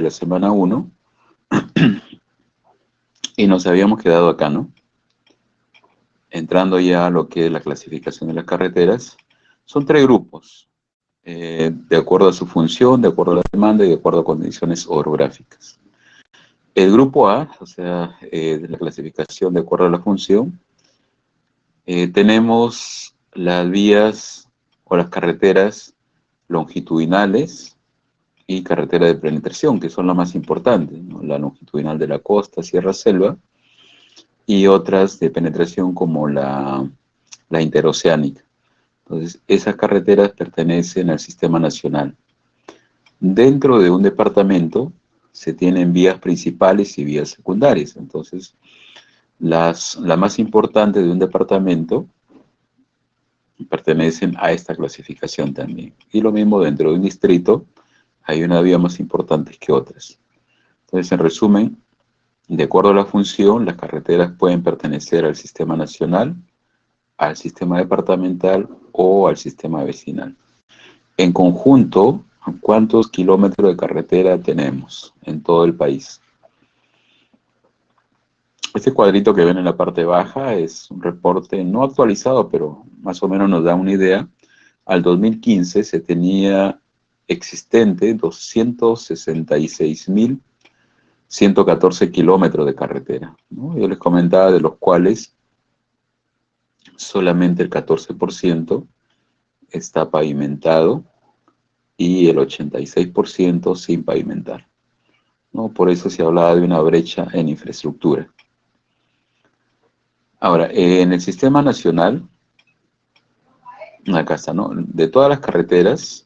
la semana 1 y nos habíamos quedado acá, ¿no? Entrando ya a lo que es la clasificación de las carreteras, son 3 grupos, de acuerdo a su función, de acuerdo a la demanda y de acuerdo a condiciones orográficas. El grupo A, o sea, de la clasificación de acuerdo a la función, tenemos las vías o las carreteras longitudinales y carretera de penetración, que son las más importantes, ¿no? La longitudinal de la costa, sierra, selva, y otras de penetración como la interoceánica. Entonces, esas carreteras pertenecen al sistema nacional. Dentro de un departamento se tienen vías principales y vías secundarias. Entonces, la más importante de un departamento pertenecen a esta clasificación también. Y lo mismo dentro de un distrito, hay una vía más importante que otras. Entonces, en resumen, de acuerdo a la función, las carreteras pueden pertenecer al sistema nacional, al sistema departamental o al sistema vecinal. En conjunto, ¿cuántos kilómetros de carretera tenemos en todo el país? Este cuadrito que ven en la parte baja es un reporte no actualizado, pero más o menos nos da una idea. Al 2015 se tenía existente 266.114 kilómetros de carretera, ¿no? Yo les comentaba de los cuales solamente el 14% está pavimentado y el 86% sin pavimentar, ¿no? Por eso se hablaba de una brecha en infraestructura. Ahora, en el sistema nacional, acá está, ¿no? De todas las carreteras,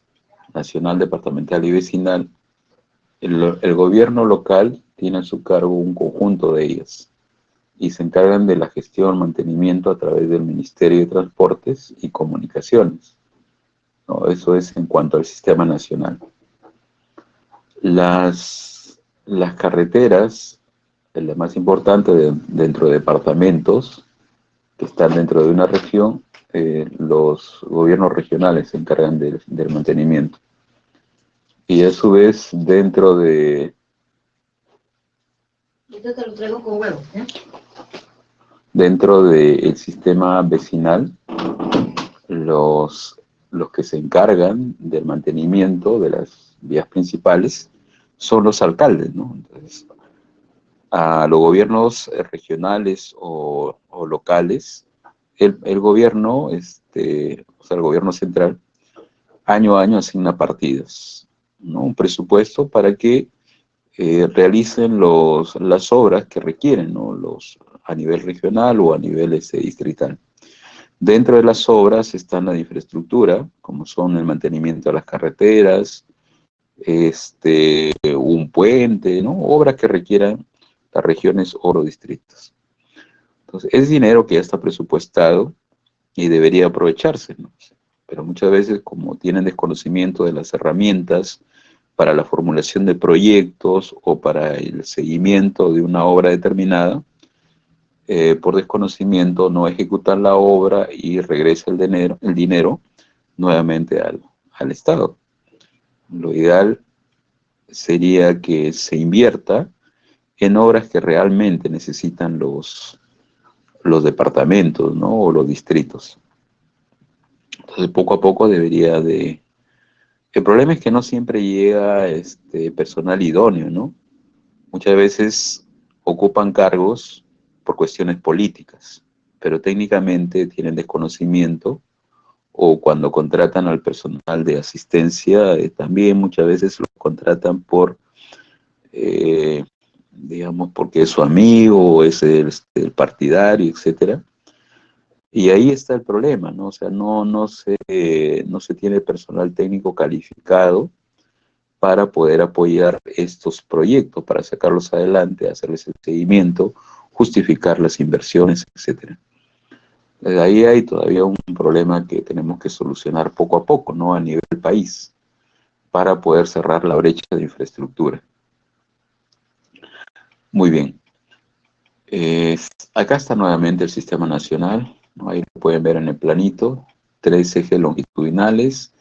nacional, departamental y vecinal, el gobierno local tiene a su cargo un conjunto de ellas y se encargan de la gestión, mantenimiento a través del Ministerio de Transportes y Comunicaciones, ¿no? Eso es en cuanto al sistema nacional. Las carreteras, la más importante dentro de departamentos que están dentro de una región, los gobiernos regionales se encargan del mantenimiento. Y a su vez, Esto te lo traigo con huevo, ¿eh? Dentro del sistema vecinal, los que se encargan del mantenimiento de las vías principales son los alcaldes, ¿no? Entonces, a los gobiernos regionales o locales, el gobierno, o sea, el gobierno central, año a año asigna partidas, ¿no? Un presupuesto para que realicen las obras que requieren, ¿no? A nivel regional o a nivel distrital. Dentro de las obras están la infraestructura, como son el mantenimiento de las carreteras, un puente, ¿no? Obras que requieran las regiones o los distritos. Entonces, es dinero que ya está presupuestado y debería aprovecharse, ¿no? Pero muchas veces, como tienen desconocimiento de las herramientas para la formulación de proyectos o para el seguimiento de una obra determinada, por desconocimiento no ejecutan la obra y regresa el dinero nuevamente al Estado. Lo ideal sería que se invierta en obras que realmente necesitan los departamentos, ¿no? O los distritos. Entonces, poco a poco debería de... El problema es que no siempre llega personal idóneo, ¿no? Muchas veces ocupan cargos por cuestiones políticas, pero técnicamente tienen desconocimiento, o cuando contratan al personal de asistencia, también muchas veces lo contratan digamos, porque es su amigo, o es el partidario, etcétera. Y ahí está el problema, ¿no? O sea, no se tiene personal técnico calificado para poder apoyar estos proyectos, para sacarlos adelante, hacerles el seguimiento, justificar las inversiones, etcétera. Desde ahí hay todavía un problema que tenemos que solucionar poco a poco, ¿no? A nivel país, para poder cerrar la brecha de infraestructura. Muy bien. Acá está nuevamente el sistema nacional, ¿no? Ahí lo pueden ver en el planito, 3 ejes longitudinales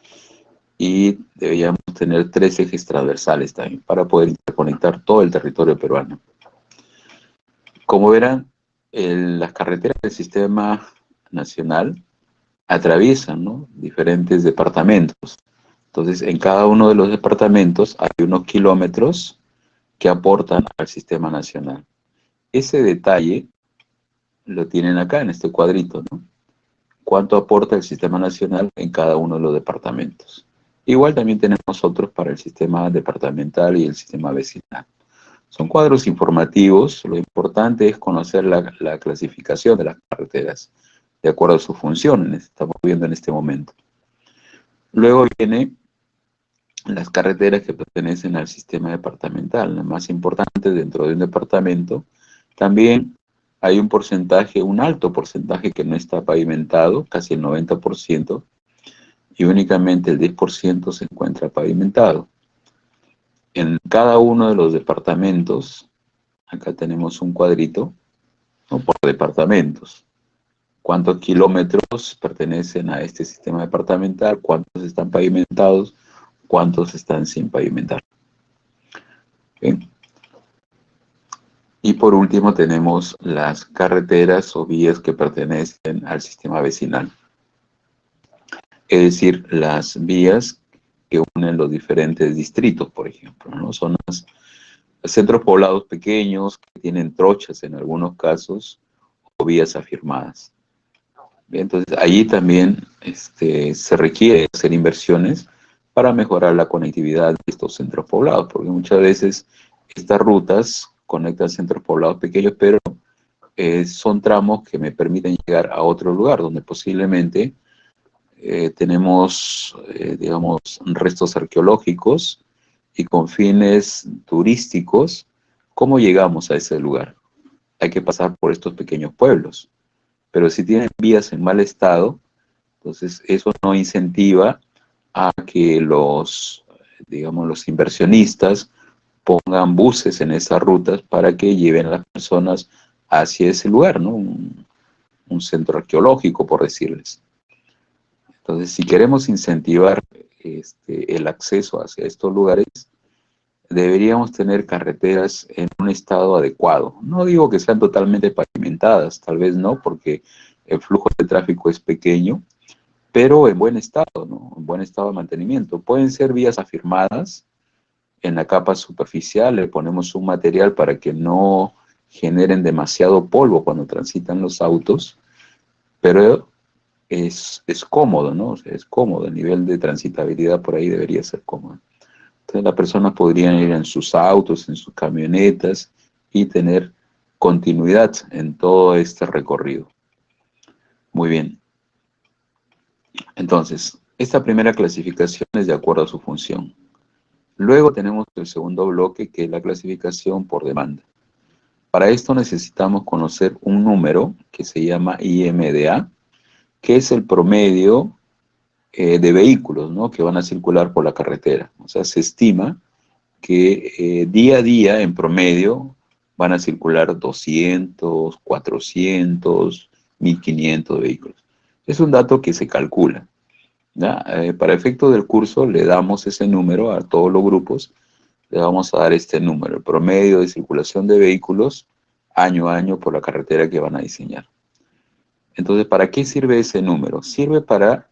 y deberíamos tener 3 ejes transversales también para poder interconectar todo el territorio peruano. Como verán, las carreteras del sistema nacional atraviesan, ¿no?, diferentes departamentos. Entonces, en cada uno de los departamentos hay unos kilómetros que aportan al sistema nacional. Ese detalle lo tienen acá en este cuadrito, ¿no? Cuánto aporta el sistema nacional en cada uno de los departamentos. Igual también tenemos otros para el sistema departamental y el sistema vecinal. Son cuadros informativos, lo importante es conocer la clasificación de las carreteras, de acuerdo a sus funciones, estamos viendo en este momento. Luego viene las carreteras que pertenecen al sistema departamental, las más importantes dentro de un departamento. También hay un porcentaje, un alto porcentaje que no está pavimentado, casi el 90%, y únicamente el 10% se encuentra pavimentado. En cada uno de los departamentos, acá tenemos un cuadrito, ¿no?, por departamentos. ¿Cuántos kilómetros pertenecen a este sistema departamental? ¿Cuántos están pavimentados? ¿Cuántos están sin pavimentar? Bien. Y por último tenemos las carreteras o vías que pertenecen al sistema vecinal. Es decir, las vías que unen los diferentes distritos, por ejemplo, ¿no? Son los centros poblados pequeños que tienen trochas en algunos casos o vías afirmadas. Bien, entonces, allí también se requiere hacer inversiones para mejorar la conectividad de estos centros poblados, porque muchas veces estas rutas conectan centros poblados pequeños, pero son tramos que me permiten llegar a otro lugar, donde posiblemente tenemos, digamos, restos arqueológicos y con fines turísticos. ¿Cómo llegamos a ese lugar? Hay que pasar por estos pequeños pueblos. Pero si tienen vías en mal estado, entonces eso no incentiva a que digamos, los inversionistas pongan buses en esas rutas para que lleven a las personas hacia ese lugar, ¿no? Un centro arqueológico, por decirles. Entonces, si queremos incentivar el acceso hacia estos lugares, deberíamos tener carreteras en un estado adecuado. No digo que sean totalmente pavimentadas, tal vez no, porque el flujo de tráfico es pequeño, pero en buen estado, ¿no? En buen estado de mantenimiento. Pueden ser vías afirmadas, en la capa superficial le ponemos un material para que no generen demasiado polvo cuando transitan los autos, pero es cómodo, ¿no? O sea, es cómodo, el nivel de transitabilidad por ahí debería ser cómodo. Entonces las personas podrían ir en sus autos, en sus camionetas y tener continuidad en todo este recorrido. Muy bien. Entonces, esta primera clasificación es de acuerdo a su función. Luego tenemos el segundo bloque, que es la clasificación por demanda. Para esto necesitamos conocer un número que se llama IMDA, que es el promedio de vehículos, ¿no?, que van a circular por la carretera. O sea, se estima que día a día, en promedio, van a circular 200, 400, 1500 vehículos. Es un dato que se calcula, ¿ya? Para efecto del curso le damos ese número a todos los grupos, le vamos a dar este número, el promedio de circulación de vehículos año a año por la carretera que van a diseñar. Entonces, ¿para qué sirve ese número? Sirve para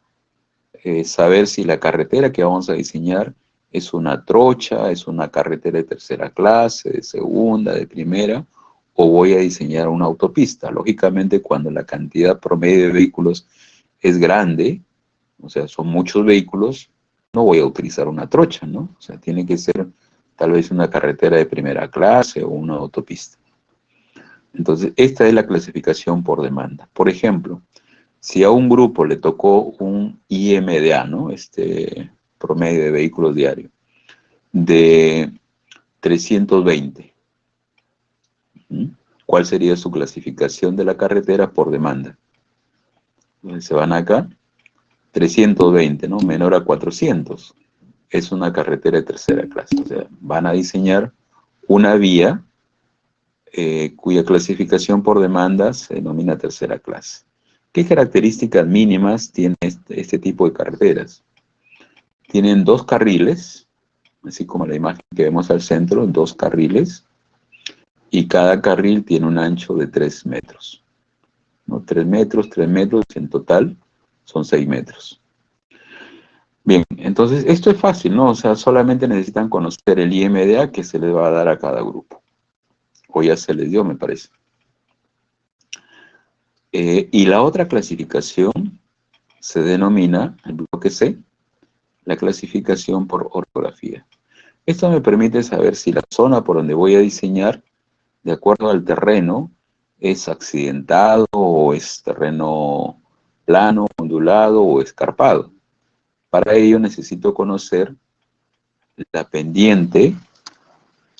saber si la carretera que vamos a diseñar es una trocha, es una carretera de tercera clase, de segunda, de primera, o voy a diseñar una autopista. Lógicamente, cuando la cantidad promedio de vehículos es grande, o sea, son muchos vehículos, no voy a utilizar una trocha, ¿no? O sea, tiene que ser tal vez una carretera de primera clase o una autopista. Entonces, esta es la clasificación por demanda. Por ejemplo, si a un grupo le tocó un IMDA, ¿no?, promedio de vehículos diarios, de 320, ¿cuál sería su clasificación de la carretera por demanda? Entonces, se van acá, 320, ¿no?, menor a 400. Es una carretera de tercera clase. O sea, van a diseñar una vía cuya clasificación por demanda se denomina tercera clase. ¿Qué características mínimas tiene este tipo de carreteras? tienen dos carriles, así como la imagen que vemos al centro, dos carriles, y cada carril tiene un ancho de 3 metros, ¿no? 3 metros, en total son 6 metros. Bien, entonces esto es fácil, ¿no? O sea, solamente necesitan conocer el IMDA que se les va a dar a cada grupo. O ya se les dio, me parece. Y la otra clasificación se denomina, el bloque C, la clasificación por orografía. Esto me permite saber si la zona por donde voy a diseñar, de acuerdo al terreno, es accidentado o es terreno plano, ondulado o escarpado. Para ello necesito conocer la pendiente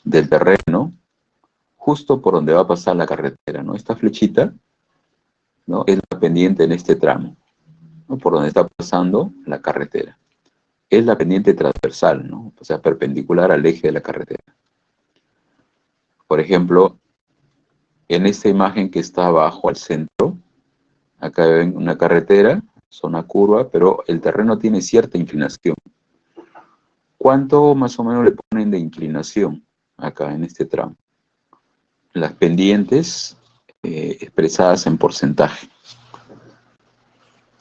del terreno justo por donde va a pasar la carretera, ¿no? Esta flechita, ¿no?, es la pendiente en este tramo, ¿no?, por donde está pasando la carretera. Es la pendiente transversal, ¿no?, o sea, perpendicular al eje de la carretera. Por ejemplo, en esta imagen que está abajo al centro, acá ven una carretera, zona curva, pero el terreno tiene cierta inclinación. ¿Cuánto más o menos le ponen de inclinación acá en este tramo? Las pendientes expresadas en porcentaje.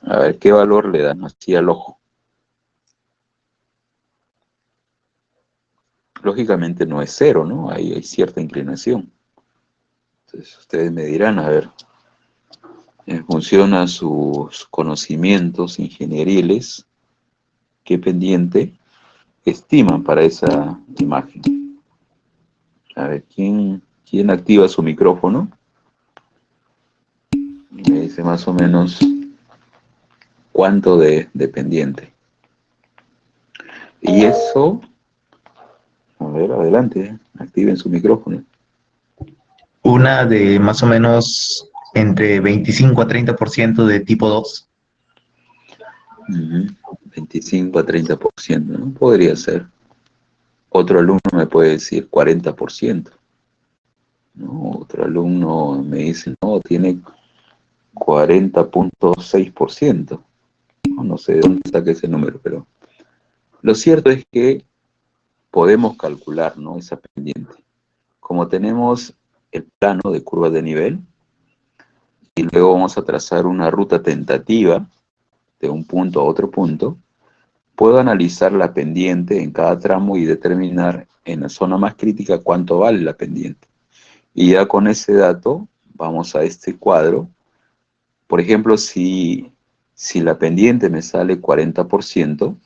A ver, ¿qué valor le dan así al ojo? Lógicamente no es cero, ¿no? Ahí hay cierta inclinación. Entonces ustedes me dirán, a ver, en función a sus conocimientos ingenieriles, ¿qué pendiente estiman para esa imagen? A ver, ¿quién activa su micrófono? Y me dice más o menos cuánto de pendiente. Y eso, a ver, adelante, activen su micrófono. Una de más o menos entre 25 a 30% de tipo 2. 25 a 30%, ¿no? Podría ser. Otro alumno me puede decir 40%, ¿no? Otro alumno me dice, no, tiene 40.6%. No sé de dónde saca ese número, pero lo cierto es que podemos calcular, ¿no?, esa pendiente. Como tenemos el plano de curvas de nivel, y luego vamos a trazar una ruta tentativa de un punto a otro punto, puedo analizar la pendiente en cada tramo y determinar en la zona más crítica cuánto vale la pendiente. Y ya con ese dato vamos a este cuadro. Por ejemplo, si la pendiente me sale 40%,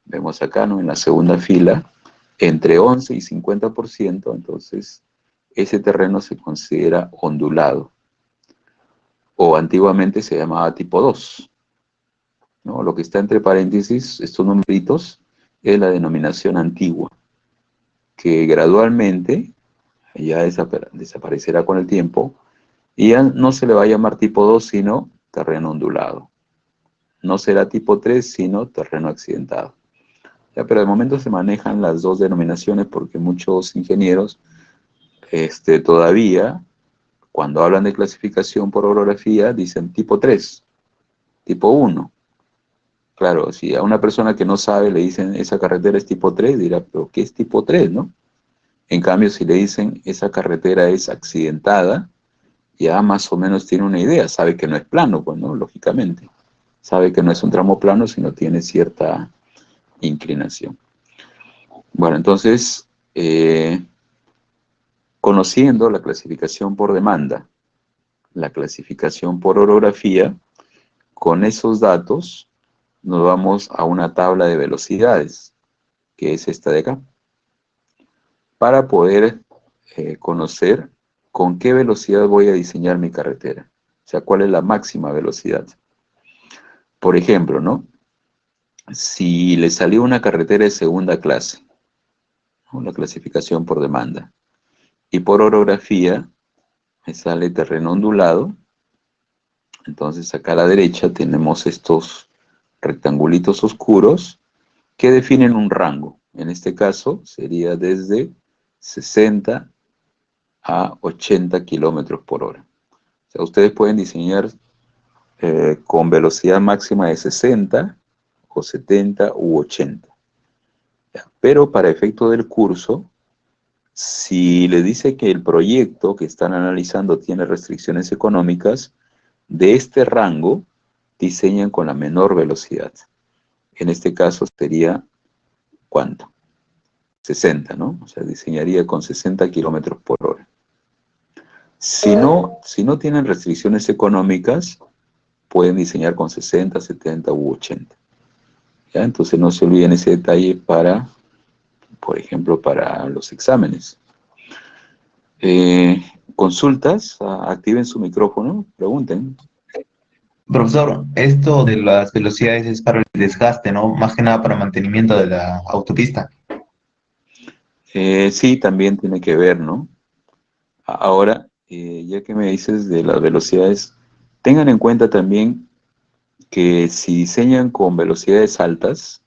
vemos acá, ¿no?, en la segunda fila, entre 11 y 50%, entonces ese terreno se considera ondulado, o antiguamente se llamaba tipo 2, ¿no? Lo que está entre paréntesis, estos numeritos, es la denominación antigua, que gradualmente ya desaparecerá con el tiempo, y ya no se le va a llamar tipo 2, sino terreno ondulado. No será tipo 3, sino terreno accidentado. Ya, pero de momento se manejan las dos denominaciones porque muchos ingenieros todavía, cuando hablan de clasificación por orografía, dicen tipo 3, tipo 1. Claro, si a una persona que no sabe le dicen esa carretera es tipo 3, dirá, pero ¿qué es tipo 3, no? En cambio, si le dicen esa carretera es accidentada, ya más o menos tiene una idea, sabe que no es plano, pues, ¿no? Lógicamente. Sabe que no es un tramo plano, sino tiene cierta inclinación. Bueno, entonces, conociendo la clasificación por demanda, la clasificación por orografía, con esos datos nos vamos a una tabla de velocidades, que es esta de acá, para poder conocer con qué velocidad voy a diseñar mi carretera. O sea, cuál es la máxima velocidad. Por ejemplo, ¿no?, si le salió una carretera de segunda clase, ¿no?, la clasificación por demanda, y por orografía me sale terreno ondulado, entonces acá a la derecha tenemos estos rectangulitos oscuros que definen un rango. En este caso sería desde 60 a 80 kilómetros por hora. O sea, ustedes pueden diseñar con velocidad máxima de 60 con 70 u 80. ¿Ya? Pero para efecto del curso, si le dice que el proyecto que están analizando tiene restricciones económicas, de este rango diseñan con la menor velocidad. En este caso sería, ¿cuánto? 60, ¿no? O sea, diseñaría con 60 kilómetros por hora. Si no tienen restricciones económicas, pueden diseñar con 60, 70 u 80. ¿Ya? Entonces no se olviden ese detalle para, por ejemplo, para los exámenes. Consultas, activen su micrófono, pregunten. Profesor, esto de las velocidades es para el desgaste, ¿no? Más que nada para mantenimiento de la autopista. Sí, también tiene que ver, ¿no? Ahora, ya que me dices de las velocidades, tengan en cuenta también que si diseñan con velocidades altas,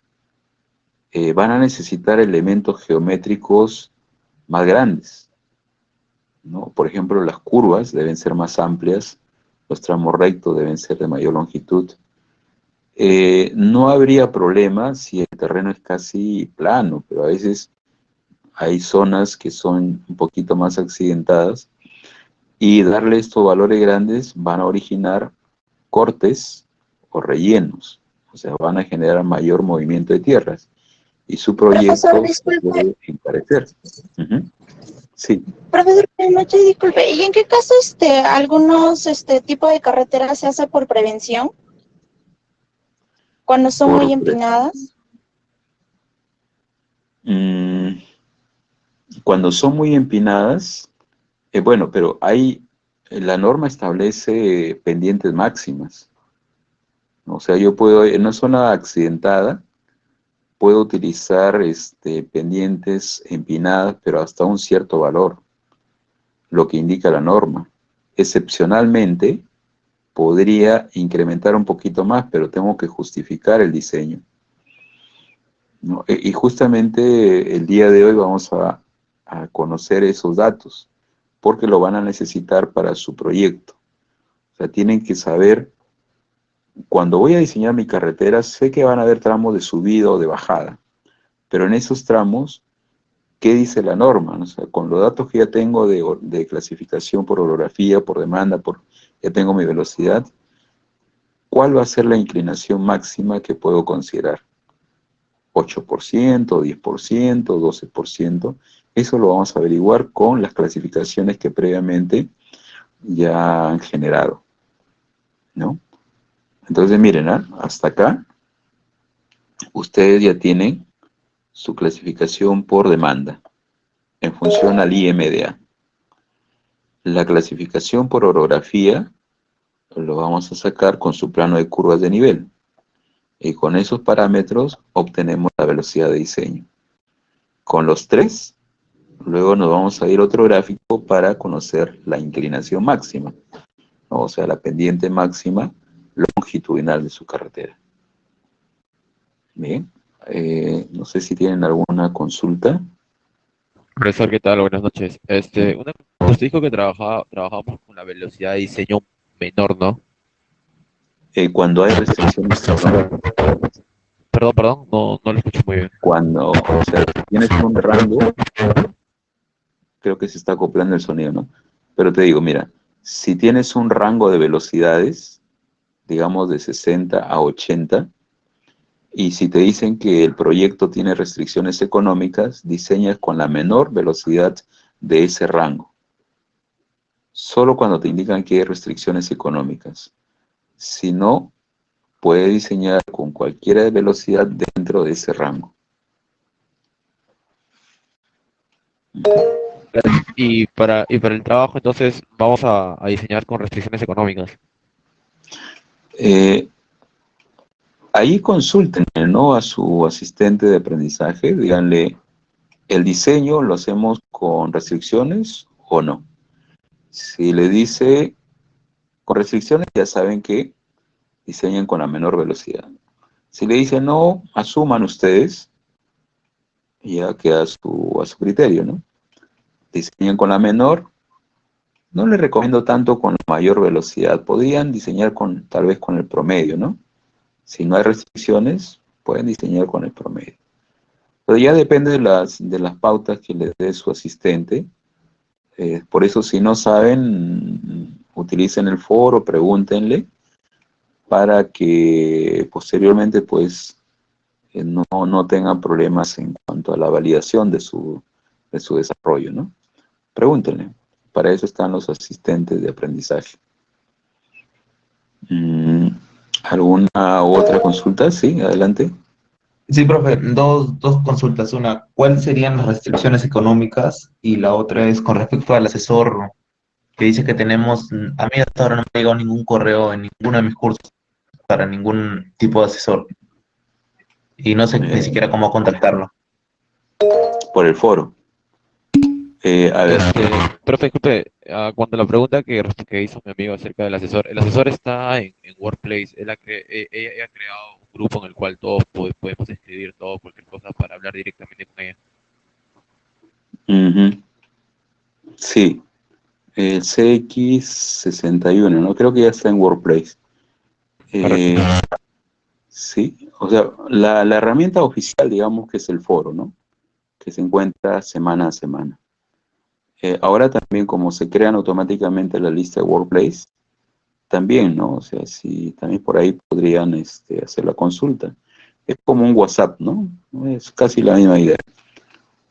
van a necesitar elementos geométricos más grandes, ¿no? Por ejemplo, las curvas deben ser más amplias, los tramos rectos deben ser de mayor longitud. No habría problema si el terreno es casi plano, pero a veces hay zonas que son un poquito más accidentadas y darle estos valores grandes van a originar cortes o rellenos, o sea, van a generar mayor movimiento de tierras y su Profesor, proyecto disculpe. puede encarecer. Ujú. Sí, Profesor, buenas noches, disculpe. ¿Y en qué caso algunos tipo de carreteras se hace por prevención cuando son muy por, pre- empinadas? mm, cuando son muy empinadas, bueno, pero la norma establece pendientes máximas. O sea, yo puedo, en una zona accidentada, puedo utilizar pendientes empinadas, pero hasta un cierto valor, lo que indica la norma. Excepcionalmente, podría incrementar un poquito más, pero tengo que justificar el diseño, ¿no? Y justamente el día de hoy vamos a conocer esos datos, porque lo van a necesitar para su proyecto. O sea, tienen que saber, cuando voy a diseñar mi carretera, sé que van a haber tramos de subida o de bajada, pero en esos tramos, ¿qué dice la norma? O sea, con los datos que ya tengo de clasificación por orografía, por demanda, ya tengo mi velocidad, ¿cuál va a ser la inclinación máxima que puedo considerar? 8%, 10%, 12%. Eso lo vamos a averiguar con las clasificaciones que previamente ya han generado, ¿no? Entonces, miren, hasta acá ustedes ya tienen su clasificación por demanda en función al IMDA. La clasificación por orografía lo vamos a sacar con su plano de curvas de nivel. Y con esos parámetros obtenemos la velocidad de diseño. Con los tres, luego nos vamos a ir a otro gráfico para conocer la inclinación máxima, ¿no? O sea, la pendiente máxima longitudinal de su carretera. Bien, no sé si tienen alguna consulta. Profesor, ¿qué tal? Buenas noches. Usted dijo que trabajamos con la velocidad de diseño menor, ¿no? Cuando hay restricciones económicas, Perdón, no lo escucho muy bien. o sea, si tienes un rango, creo que se está acoplando el sonido, ¿no? Pero te digo, mira, si tienes un rango de velocidades, digamos de 60 a 80, y si te dicen que el proyecto tiene restricciones económicas, diseñas con la menor velocidad de ese rango. Solo cuando te indican que hay restricciones económicas. Si no, puedes diseñar con cualquier velocidad dentro de ese rango. Y para el trabajo, entonces, vamos a diseñar con restricciones económicas. Eh, Ahí consulten, ¿no?, a su asistente de aprendizaje, díganle, ¿el diseño lo hacemos con restricciones o no? Si le dice con restricciones, ya saben que diseñan con la menor velocidad. Si le dice no, asuman ustedes, y ya queda a su criterio, ¿no? Diseñan con la menor, no les recomiendo tanto con la mayor velocidad, podrían diseñar tal vez con el promedio, ¿no? Si no hay restricciones, pueden diseñar con el promedio. Pero ya depende de las pautas que le dé su asistente. Por eso, si no saben, utilicen el foro, pregúntenle para que posteriormente pues no tengan problemas en cuanto a la validación de su desarrollo, ¿no? Pregúntenle. Para eso están los asistentes de aprendizaje. ¿Alguna otra consulta? Sí, adelante. Sí, profe, dos consultas. Una, ¿cuáles serían las restricciones económicas? Y la otra es con respecto al asesor que dice que tenemos, a mí hasta ahora no me ha llegado ningún correo en ninguno de mis cursos para ningún tipo de asesor y no sé ni Eh, siquiera cómo contactarlo. por el foro. A ver, Profe, disculpe, cuando la pregunta que hizo mi amigo acerca del asesor, el asesor está en Workplace, ella ha creado un grupo en el cual todos podemos escribir todo, cualquier cosa para hablar directamente con ella. ujú, sí, el CX61, ¿no? Creo que ya está en Workplace. Correcto. Eh, sí, o sea, la herramienta oficial, digamos que es el foro, ¿no? Que se encuentra semana a semana. Ahora también como se crean automáticamente la lista de Workplace, también, ¿no? O sea, si también por ahí podrían hacer la consulta. Es como un WhatsApp, ¿no? Es casi la misma idea,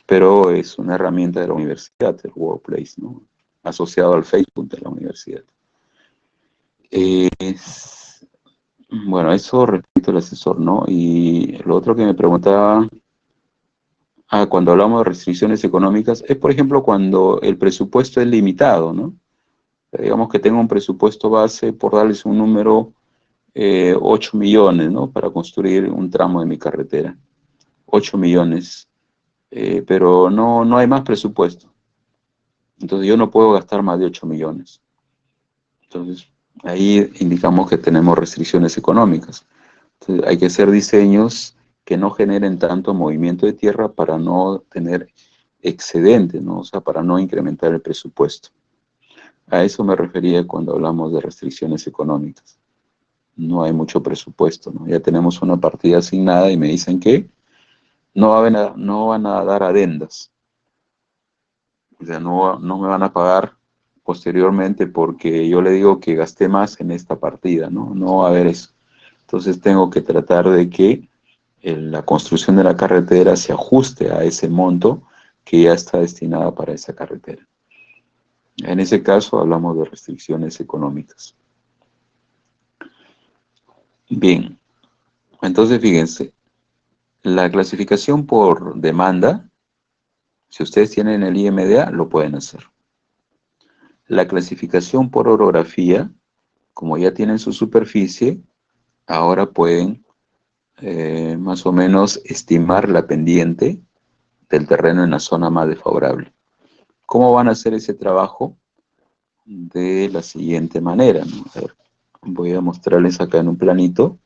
pero es una herramienta de la universidad, el Workplace, ¿no? Asociado al Facebook de la universidad. Bueno, eso respecto al asesor, ¿no? Y lo otro que me preguntaba, cuando hablamos de restricciones económicas, es por ejemplo cuando el presupuesto es limitado, ¿no? Digamos que tengo un presupuesto base, por darles un número, 8 millones, ¿no? Para construir un tramo de mi carretera. 8 millones. Pero no hay más presupuesto. Entonces yo no puedo gastar más de 8 millones. Entonces ahí indicamos que tenemos restricciones económicas. Entonces hay que hacer diseños que no generen tanto movimiento de tierra para no tener excedente, ¿no? O sea, para no incrementar el presupuesto. A eso me refería cuando hablamos de restricciones económicas. No hay mucho presupuesto, ¿no? Ya tenemos una partida asignada y me dicen que no van a dar adendas. O sea, no me van a pagar posteriormente porque yo le digo que gasté más en esta partida, ¿no? No va a haber eso. Entonces tengo que tratar de que la construcción de la carretera se ajuste a ese monto que ya está destinado para esa carretera. En ese caso hablamos de restricciones económicas. Bien, entonces fíjense, la clasificación por demanda, si ustedes tienen el IMDA, lo pueden hacer. La clasificación por orografía, como ya tienen su superficie, ahora pueden más o menos estimar la pendiente del terreno en la zona más desfavorable. ¿Cómo van a hacer ese trabajo? De la siguiente manera, ¿no? A ver, voy a mostrarles acá en un planito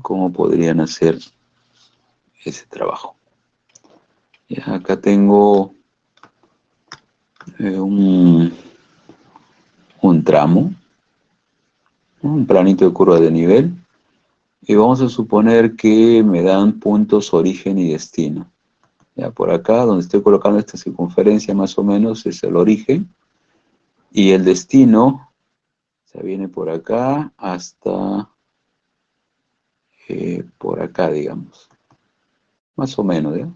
cómo podrían hacer ese trabajo. Ya acá tengo un tramo, ¿no? Un planito de curva de nivel, y vamos a suponer que me dan puntos origen y destino. Ya por acá, donde estoy colocando esta circunferencia más o menos, es el origen, y el destino, o sea, viene por acá hasta por acá, digamos, más o menos, ¿ya?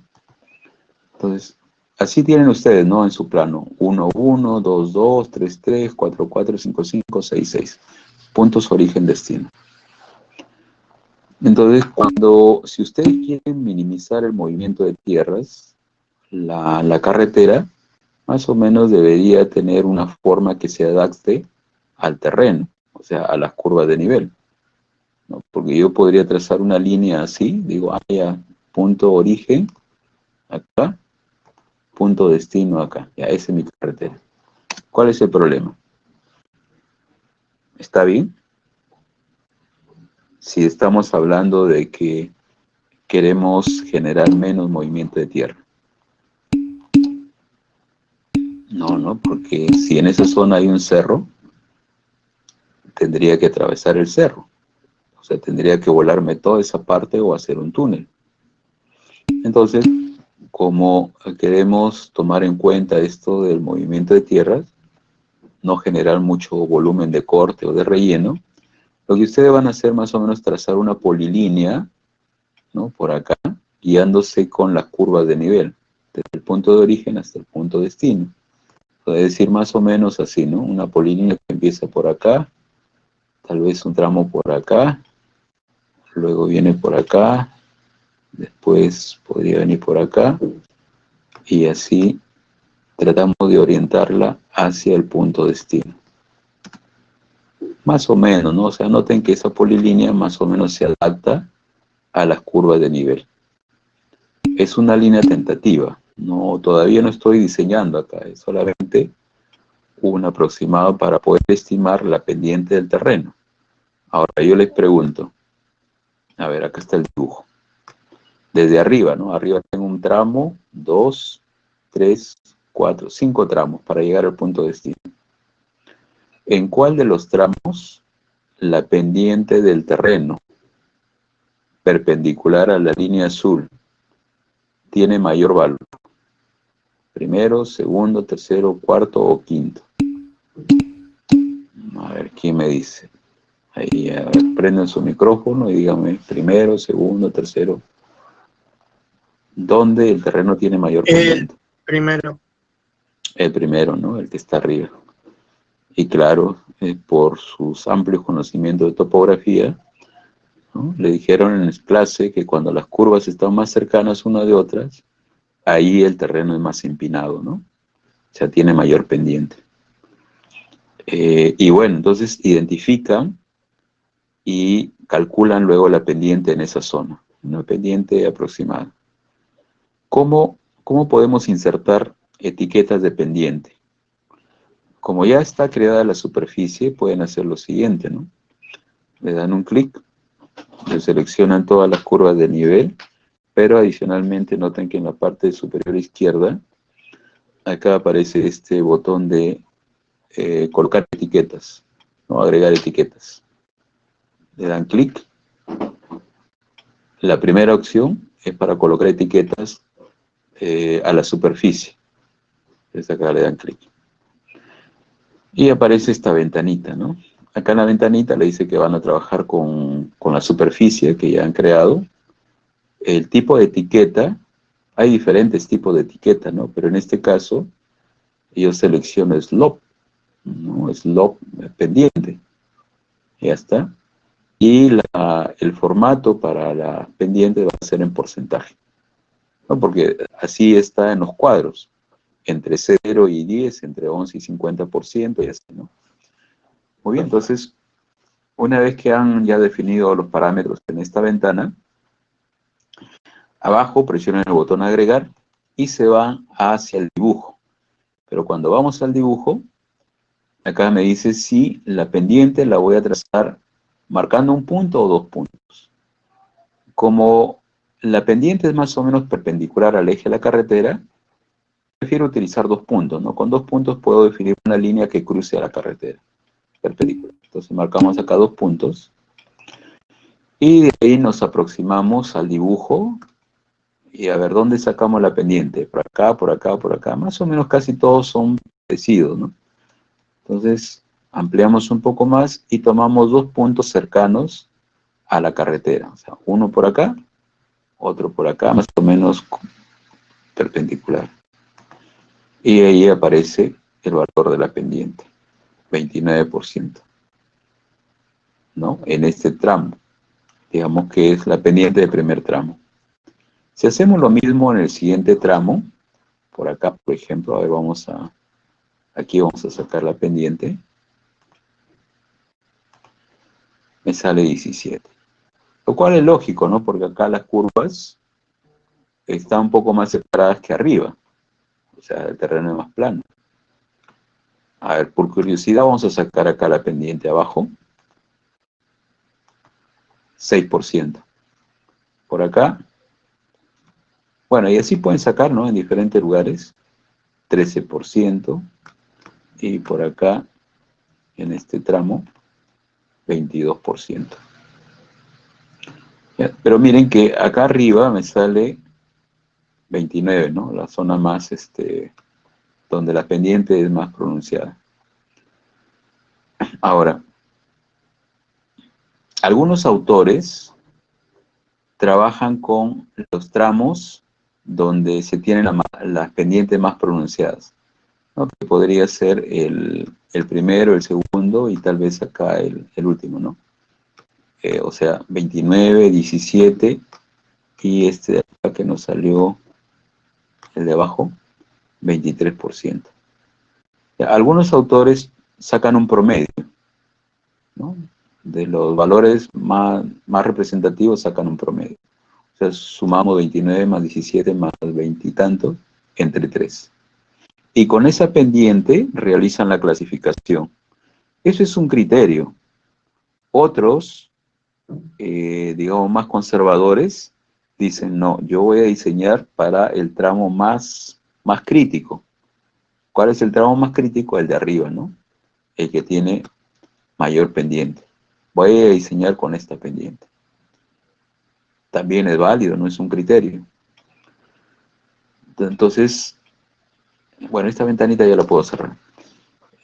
Entonces, así tienen ustedes, ¿no? En su plano, 1, 1, 2, 2, 3, 3, 4, 4, 5, 5, 6, 6. Puntos origen destino. Entonces, si ustedes quieren minimizar el movimiento de tierras, la carretera más o menos debería tener una forma que se adapte al terreno, o sea, a las curvas de nivel, ¿no? Porque yo podría trazar una línea así, digo, ya, punto origen acá, punto destino acá, ya, esa es mi carretera. ¿Cuál es el problema? ¿Está bien? Si estamos hablando de que queremos generar menos movimiento de tierra. No, porque si en esa zona hay un cerro, tendría que atravesar el cerro. sea, tendría que volarme toda esa parte o hacer un túnel. Entonces, como queremos tomar en cuenta esto del movimiento de tierras, no generar mucho volumen de corte o de relleno, lo que ustedes van a hacer más o menos trazar una polilínea, ¿no? Por acá, guiándose con las curvas de nivel, desde el punto de origen hasta el punto de destino. Puede decir más o menos así, ¿no? Una polilínea que empieza por acá, tal vez un tramo por acá, luego viene por acá, después podría venir por acá, y así tratamos de orientarla hacia el punto destino. Más o menos, ¿no? O sea, noten que esa polilínea más o menos se adapta a las curvas de nivel. Es una línea tentativa, no, todavía no estoy diseñando acá, es solamente un aproximado para poder estimar la pendiente del terreno. Ahora yo les pregunto, a ver, acá está el dibujo. Desde arriba, ¿no? Arriba tengo un tramo, 2, 3, 4, 5 tramos para llegar al punto de destino. ¿En cuál de los tramos la pendiente del terreno perpendicular a la línea azul tiene mayor valor? Primero, segundo, tercero, cuarto o quinto. A ver, ¿quién me dice? Ahí, a ver, prenden su micrófono y díganme primero, segundo, tercero. ¿Dónde el terreno tiene mayor pendiente? Primero. El primero, ¿no? El que está arriba. Y claro, por sus amplios conocimientos de topografía, ¿no? Le dijeron en clase que cuando las curvas están más cercanas una de otras, ahí el terreno es más empinado, ¿no? O sea, tiene mayor pendiente. Y bueno, entonces identifican y calculan luego la pendiente en esa zona, una pendiente aproximada. ¿Cómo podemos insertar etiquetas de pendiente? Como ya está creada la superficie, pueden hacer lo siguiente, ¿no? Le dan un clic, le seleccionan todas las curvas de nivel, pero adicionalmente noten que en la parte superior izquierda, acá aparece este botón de colocar etiquetas, ¿no? Agregar etiquetas. Le dan clic. La primera opción es para colocar etiquetas a la superficie. Entonces acá le dan clic. Y aparece esta ventanita, ¿no? Acá en la ventanita le dice que van a trabajar con la superficie que ya han creado. El tipo de etiqueta, hay diferentes tipos de etiqueta, ¿no? Pero en este caso, yo selecciono slope, ¿no? Slope pendiente. Ya está. Y el formato para la pendiente va a ser en porcentaje, ¿no? Porque así está en los cuadros, entre 0 y 10, entre 11 y 50%, y así, ¿no? Muy bien, entonces, una vez que han ya definido los parámetros en esta ventana, abajo presionan el botón agregar y se van hacia el dibujo. Pero cuando vamos al dibujo, acá me dice si la pendiente la voy a trazar marcando un punto o dos puntos. Como la pendiente es más o menos perpendicular al eje de la carretera, prefiero utilizar dos puntos, ¿no? Con dos puntos puedo definir una línea que cruce a la carretera perpendicular. Entonces marcamos acá dos puntos y de ahí nos aproximamos al dibujo y a ver dónde sacamos la pendiente. Por acá, por acá, por acá. Más o menos casi todos son parecidos, ¿no? Entonces ampliamos un poco más y tomamos dos puntos cercanos a la carretera. O sea, uno por acá, otro por acá, más o menos perpendicular. Y ahí aparece el valor de la pendiente, 29%, ¿no? En este tramo, digamos que es la pendiente del primer tramo. Si hacemos lo mismo en el siguiente tramo, por acá, por ejemplo, a ver, aquí vamos a sacar la pendiente, me sale 17. Lo cual es lógico, ¿no? Porque acá las curvas están un poco más separadas que arriba. O sea, el terreno es más plano. A ver, por curiosidad vamos a sacar acá la pendiente abajo. 6%. Por acá. Bueno, y así pueden sacar, ¿no? En diferentes lugares. 13%. Y por acá, en este tramo, 22%. Ya, pero miren que acá arriba me sale 29, ¿no? La zona más, donde la pendiente es más pronunciada. Ahora, algunos autores trabajan con los tramos donde se tienen las pendientes más pronunciadas, ¿no? Que podría ser el primero, el segundo y tal vez acá el último, ¿no? O sea, 29, 17 y este de acá que nos salió, el de abajo, 23%. Ya, algunos autores sacan un promedio, ¿no? De los valores más representativos sacan un promedio. O sea, sumamos 29 más 17 más 20 y tanto entre 3. Y con esa pendiente realizan la clasificación. Eso es un criterio. Otros, digamos, más conservadores, dicen, no, yo voy a diseñar para el tramo más crítico. ¿Cuál es el tramo más crítico? El de arriba, ¿no? El que tiene mayor pendiente. Voy a diseñar con esta pendiente. También es válido, no es un criterio. Entonces, bueno, esta ventanita ya la puedo cerrar.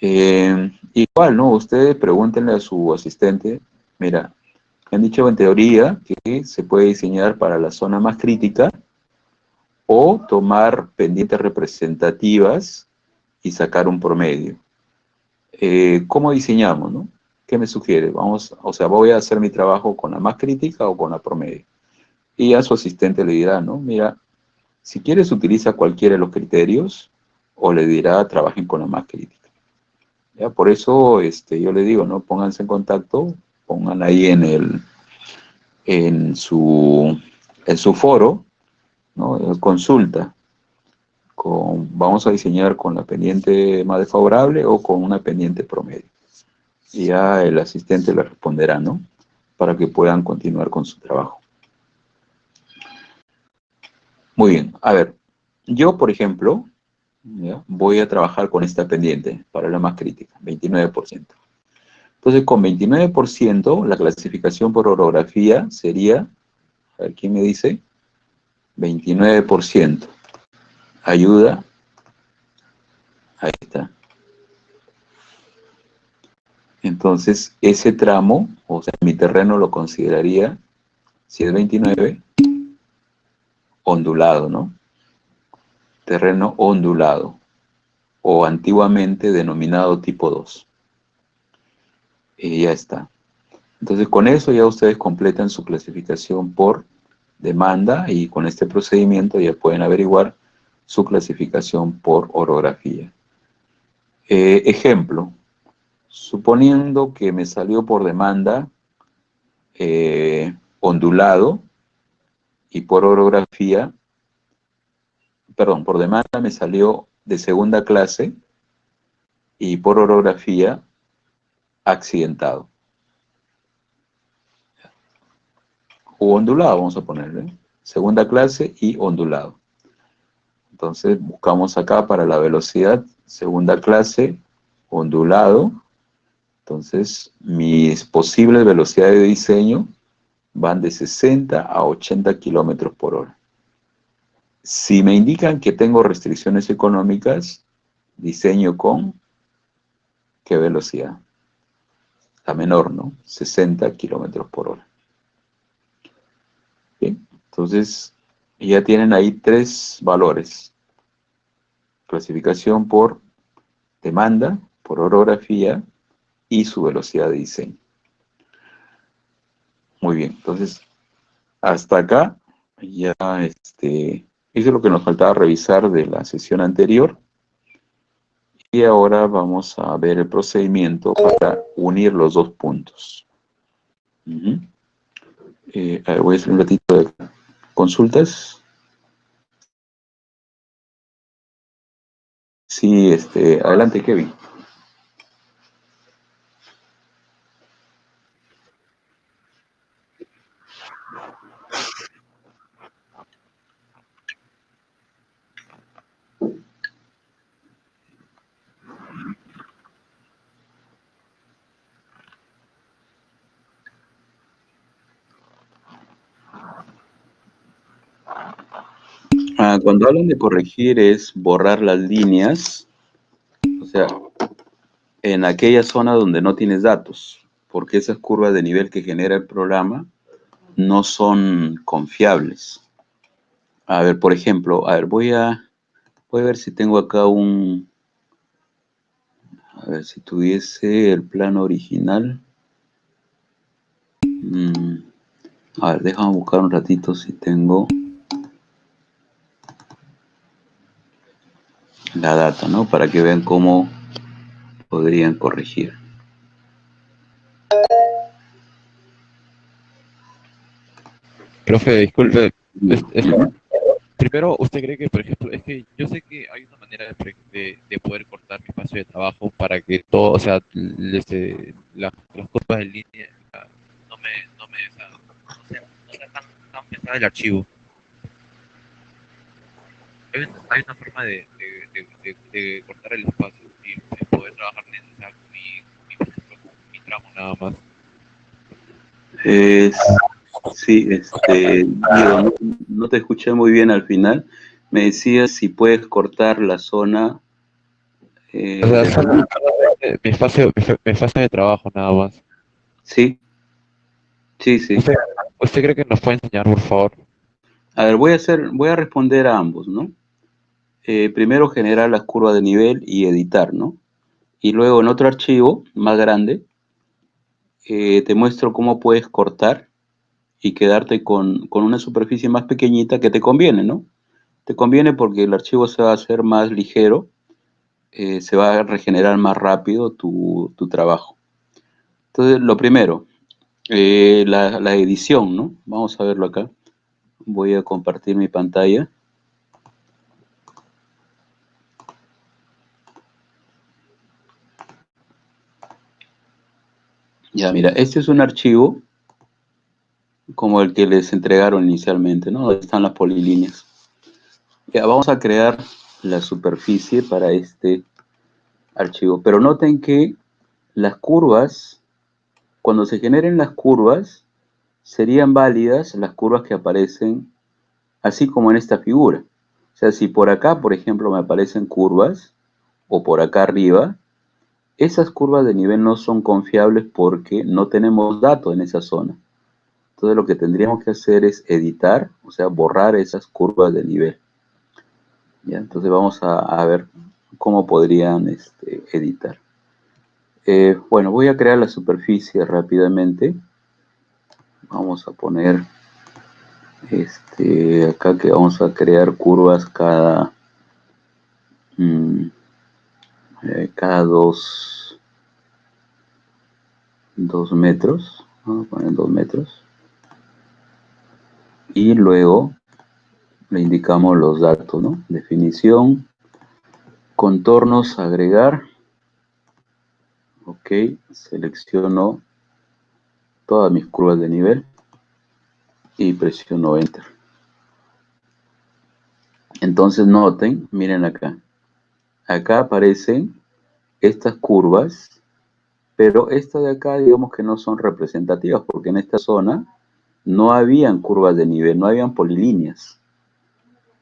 Igual, ¿no? Ustedes pregúntenle a su asistente, mira, me han dicho en teoría que se puede diseñar para la zona más crítica o tomar pendientes representativas y sacar un promedio. ¿Cómo diseñamos, no? ¿Qué me sugiere? Vamos, o sea, voy a hacer mi trabajo con la más crítica o con la promedio. Y a su asistente le dirá, ¿no? Mira, si quieres utiliza cualquiera de los criterios o le dirá trabajen con la más crítica. ¿Ya? Por eso yo le digo, ¿no? Pónganse en contacto, pongan ahí en su foro, ¿no? Consulta. Vamos a diseñar con la pendiente más desfavorable o con una pendiente promedio. Y ya el asistente le responderá, ¿no? Para que puedan continuar con su trabajo. Muy bien, a ver, yo por ejemplo, ¿ya? Voy a trabajar con esta pendiente para la más crítica, 29%. Entonces, con 29%, la clasificación por orografía sería, a ver, ¿quién me dice? 29%. Ayuda, ahí está. Entonces, ese tramo, o sea, mi terreno lo consideraría, si es 29, ondulado, ¿no? Terreno ondulado, o antiguamente denominado tipo 2. Y ya está. Entonces, con eso ya ustedes completan su clasificación por demanda y con este procedimiento ya pueden averiguar su clasificación por orografía. Ejemplo, suponiendo que me salió por demanda ondulado y por orografía, perdón, por demanda me salió de segunda clase y por orografía accidentado. O ondulado, vamos a ponerle. Segunda clase y ondulado. Entonces buscamos acá para la velocidad, segunda clase, ondulado. Entonces mis posibles velocidades de diseño van de 60 a 80 kilómetros por hora. Si me indican que tengo restricciones económicas, diseño con ¿qué velocidad? La menor, ¿no? 60 kilómetros por hora. Bien, entonces ya tienen ahí 3 valores. Clasificación por demanda, por orografía y su velocidad de diseño. Muy bien, entonces hasta acá ya eso es lo que nos faltaba revisar de la sesión anterior. Y ahora vamos a ver el procedimiento para unir los dos puntos. A ver, voy a hacer un ratito de consultas. Sí, adelante, Kevin. Cuando hablan de corregir es borrar las líneas, o sea, en aquella zona donde no tienes datos, porque esas curvas de nivel que genera el programa no son confiables. A ver, por ejemplo, voy a ver si tengo acá a ver si tuviese el plano original. A ver, déjame buscar un ratito si tengo la data, ¿no? Para que vean cómo podrían corregir. Profe, disculpe. Ujú. Primero, ¿usted cree que, por ejemplo, es que yo sé que hay una manera de poder cortar mi espacio de trabajo para que todo, o sea, las curvas en línea o sea, no sea tan pesada el archivo? Hay una forma de cortar el espacio y de poder trabajar en, o sea, por ejemplo, con mi tramo nada más. Sí, Guido, no te escuché muy bien al final. Me decías si puedes cortar la zona O sea, de la... mi espacio de trabajo nada más. Sí, sí, sí. ¿Usted, usted cree que nos puede enseñar, por favor? A ver, voy a responder a ambos, ¿no? Primero generar la curva de nivel y editar, ¿no? Y luego en otro archivo más grande te muestro cómo puedes cortar y quedarte con una superficie más pequeñita que te conviene, ¿no? Te conviene porque el archivo se va a hacer más ligero, se va a regenerar más rápido tu trabajo. Entonces, lo primero, la edición, ¿no? Vamos a verlo acá. Voy a compartir mi pantalla. Ya, mira, este es un archivo como el que les entregaron inicialmente, ¿no? Donde están las polilíneas. Ya, vamos a crear la superficie para este archivo. Pero noten que las curvas, cuando se generen las curvas, serían válidas las curvas que aparecen así como en esta figura. O sea, si por acá, por ejemplo, me aparecen curvas, o por acá arriba, esas curvas de nivel no son confiables porque no tenemos datos en esa zona. Entonces lo que tendríamos que hacer es editar, o sea, borrar esas curvas de nivel. ¿Ya? Entonces vamos a ver cómo podrían editar. Bueno, voy a crear la superficie rápidamente. Vamos a poner acá que vamos a crear curvas mm, cada 2 metros. Vamos a poner 2 metros. Y luego le indicamos los datos, ¿no? Definición, contornos, agregar. Ok, selecciono todas mis curvas de nivel y presiono Enter. Entonces noten, miren acá. Acá aparecen estas curvas, pero estas de acá digamos que no son representativas porque en esta zona no habían curvas de nivel, no habían polilíneas.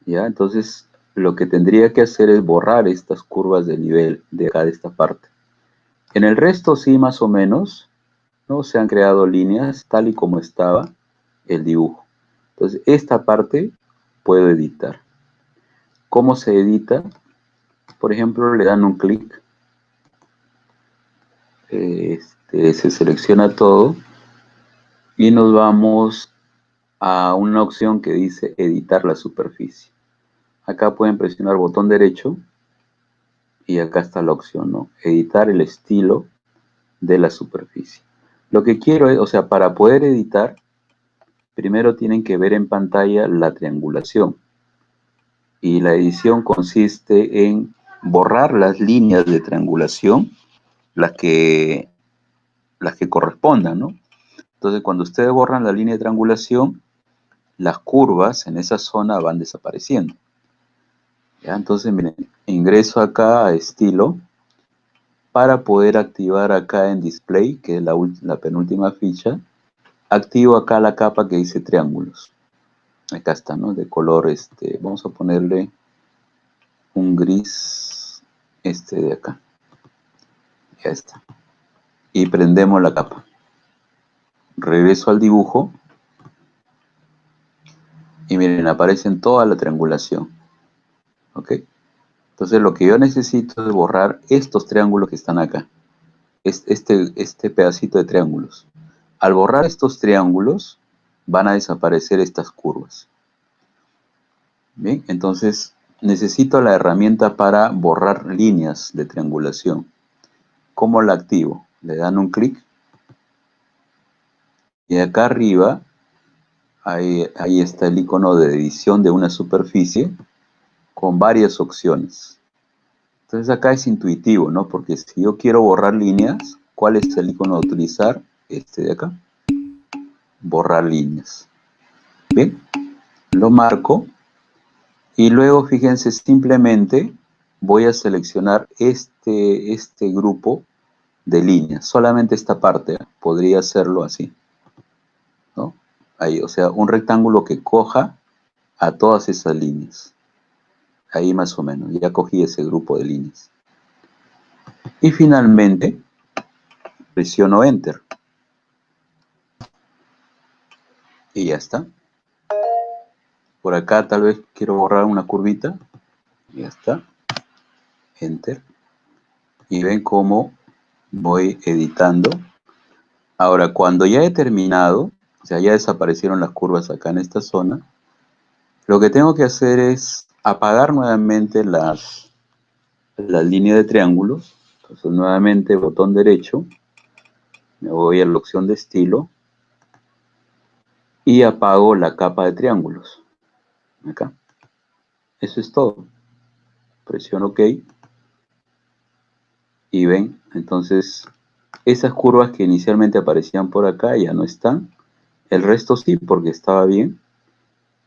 ¿Ya? Entonces lo que tendría que hacer es borrar estas curvas de nivel de acá de esta parte. En el resto sí, más o menos, ¿no? Se han creado líneas tal y como estaba el dibujo. Entonces esta parte puedo editar. ¿Cómo se edita? Por ejemplo, le dan un clic, se selecciona todo y nos vamos a una opción que dice editar la superficie. Acá pueden presionar botón derecho y acá está la opción, ¿no? Editar el estilo de la superficie. Lo que quiero es, o sea, para poder editar, primero tienen que ver en pantalla la triangulación. Y la edición consiste en borrar las líneas de triangulación, las que correspondan, ¿no? Entonces, cuando ustedes borran la línea de triangulación, las curvas en esa zona van desapareciendo. ¿Ya? Entonces, miren, ingreso acá a estilo para poder activar acá en display, que es la penúltima ficha, activo acá la capa que dice triángulos. Acá está, ¿no? De color, vamos a ponerle un gris, de acá. Ya está. Y prendemos la capa. Regreso al dibujo. Y miren, aparece en toda la triangulación. ¿Ok? Entonces lo que yo necesito es borrar estos triángulos que están acá. Este pedacito de triángulos. Al borrar estos triángulos, van a desaparecer estas curvas. Bien, entonces necesito la herramienta para borrar líneas de triangulación. ¿Cómo la activo? Le dan un clic. Y acá arriba, ahí está el icono de edición de una superficie con varias opciones. Entonces acá es intuitivo, ¿no? Porque si yo quiero borrar líneas, ¿cuál es el icono a utilizar? Este de acá. Borrar líneas. Bien, lo marco y luego fíjense, simplemente voy a seleccionar este grupo de líneas, solamente esta parte, podría hacerlo así, ¿no? Ahí, o sea, un rectángulo que coja a todas esas líneas. Ahí más o menos, ya cogí ese grupo de líneas. Y finalmente, presiono Enter. Y ya está. Por acá tal vez quiero borrar una curvita. Ya está. Enter. Y ven cómo voy editando. Ahora, cuando ya he terminado, o sea, ya desaparecieron las curvas acá en esta zona, lo que tengo que hacer es apagar nuevamente las líneas de triángulos. Entonces, nuevamente, botón derecho, me voy a la opción de estilo y apago la capa de triángulos. Acá. Eso es todo. Presiono OK. Y ven, entonces, esas curvas que inicialmente aparecían por acá ya no están. El resto sí, porque estaba bien.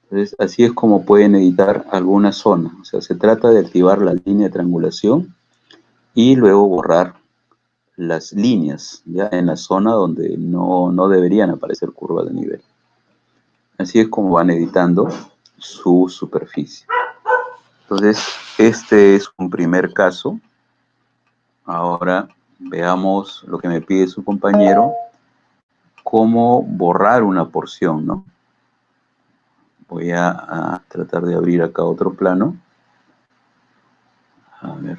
Entonces, así es como pueden editar alguna zona. O sea, se trata de activar la línea de triangulación y luego borrar las líneas, ya en la zona donde no deberían aparecer curvas de nivel. Así es como van editando su superficie. Entonces, este es un primer caso. Ahora veamos lo que me pide su compañero, cómo borrar una porción, ¿no? Voy a tratar de abrir acá otro plano. A ver.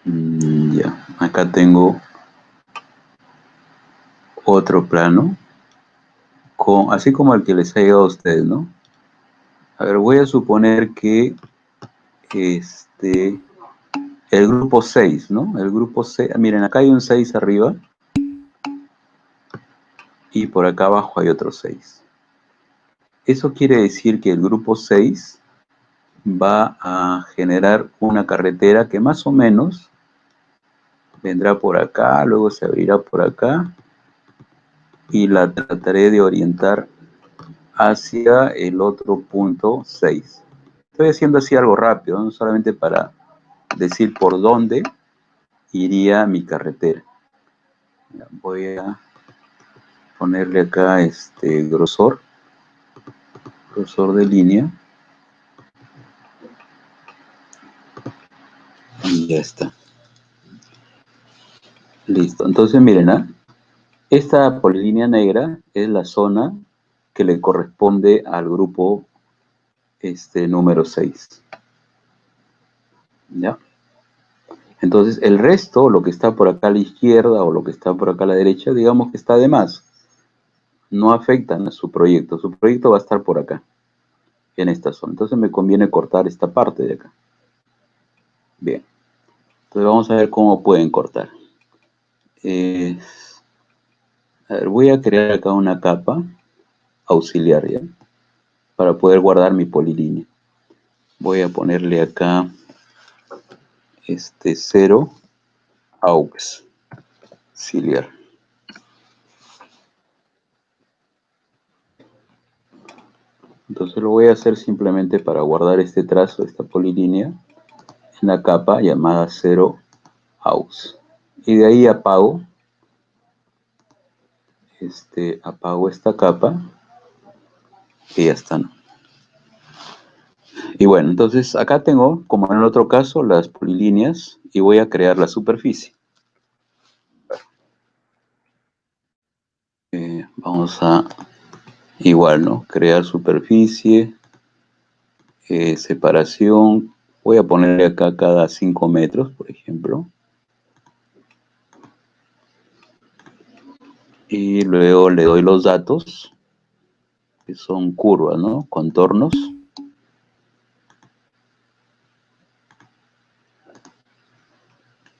Ya, acá tengo otro plano, así como el que les ha llegado a ustedes, ¿no? A ver, voy a suponer que el grupo 6, ¿no? El grupo 6, miren, acá hay un 6 arriba y por acá abajo hay otro 6. Eso quiere decir que el grupo 6 va a generar una carretera que más o menos vendrá por acá, luego se abrirá por acá y la trataré de orientar hacia el otro punto 6. Estoy haciendo así algo rápido, no solamente para decir por dónde iría mi carretera. Voy a ponerle acá grosor de línea y ya está. Listo. Entonces miren, esta polilínea negra es la zona que le corresponde al grupo número 6. ¿Ya? Entonces el resto, lo que está por acá a la izquierda o lo que está por acá a la derecha, digamos que está de más. No afectan a su proyecto. Su proyecto va a estar por acá, en esta zona. Entonces me conviene cortar esta parte de acá. Bien. Entonces vamos a ver cómo pueden cortar. A ver, voy a crear acá una capa auxiliar, ¿ya? Para poder guardar mi polilínea. Voy a ponerle acá 0 auxiliar. Entonces lo voy a hacer simplemente para guardar este trazo, esta polilínea, en la capa llamada 0 aux. Y de ahí apago, apago esta capa y ya está, ¿no? Y bueno, entonces acá tengo, como en el otro caso, las polilíneas y voy a crear la superficie. Vamos a, igual, ¿no? Crear superficie, separación. Voy a ponerle acá cada 5 metros, por ejemplo. Y luego le doy los datos, que son curvas, ¿no? Contornos.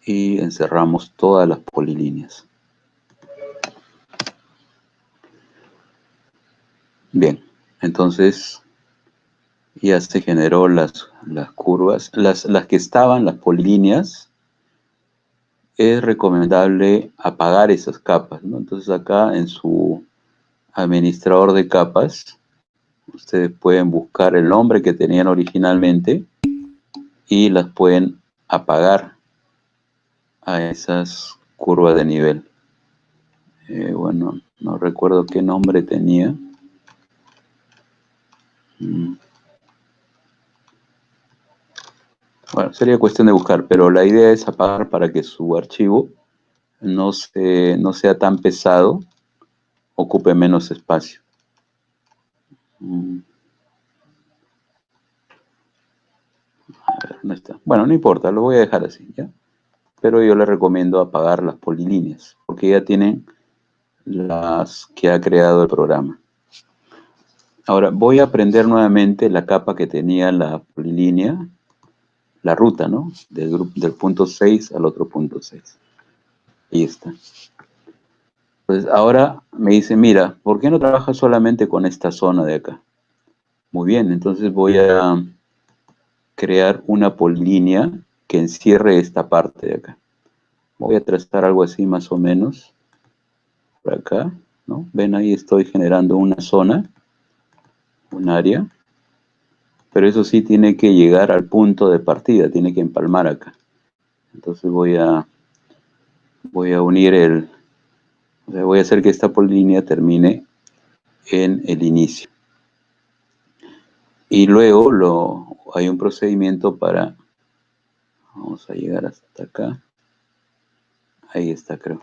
Y encerramos todas las polilíneas. Bien, entonces ya se generó las curvas. Las que estaban, las polilíneas, es recomendable apagar esas capas, ¿no? Entonces acá en su administrador de capas, ustedes pueden buscar el nombre que tenían originalmente y las pueden apagar a esas curvas de nivel. Bueno, no recuerdo qué nombre tenía. Bueno, sería cuestión de buscar, pero la idea es apagar para que su archivo no sea tan pesado, ocupe menos espacio. A ver, ¿dónde está? Bueno, no importa, lo voy a dejar así, ¿ya? Pero yo les recomiendo apagar las polilíneas, porque ya tienen las que ha creado el programa. Ahora, voy a prender nuevamente la capa que tenía la polilínea, la ruta, ¿no? Del punto 6 al otro punto 6. Ahí está. Entonces, ahora me dice, mira, ¿por qué no trabajas solamente con esta zona de acá? Muy bien, entonces voy a crear una polilínea que encierre esta parte de acá. Voy a trazar algo así más o menos por acá, ¿no? Ven, ahí estoy generando una zona, un área, pero eso sí tiene que llegar al punto de partida, tiene que empalmar acá. Entonces voy a unir voy a hacer que esta polilínea termine en el inicio. Y luego hay un procedimiento para, vamos a llegar hasta acá. Ahí está, creo.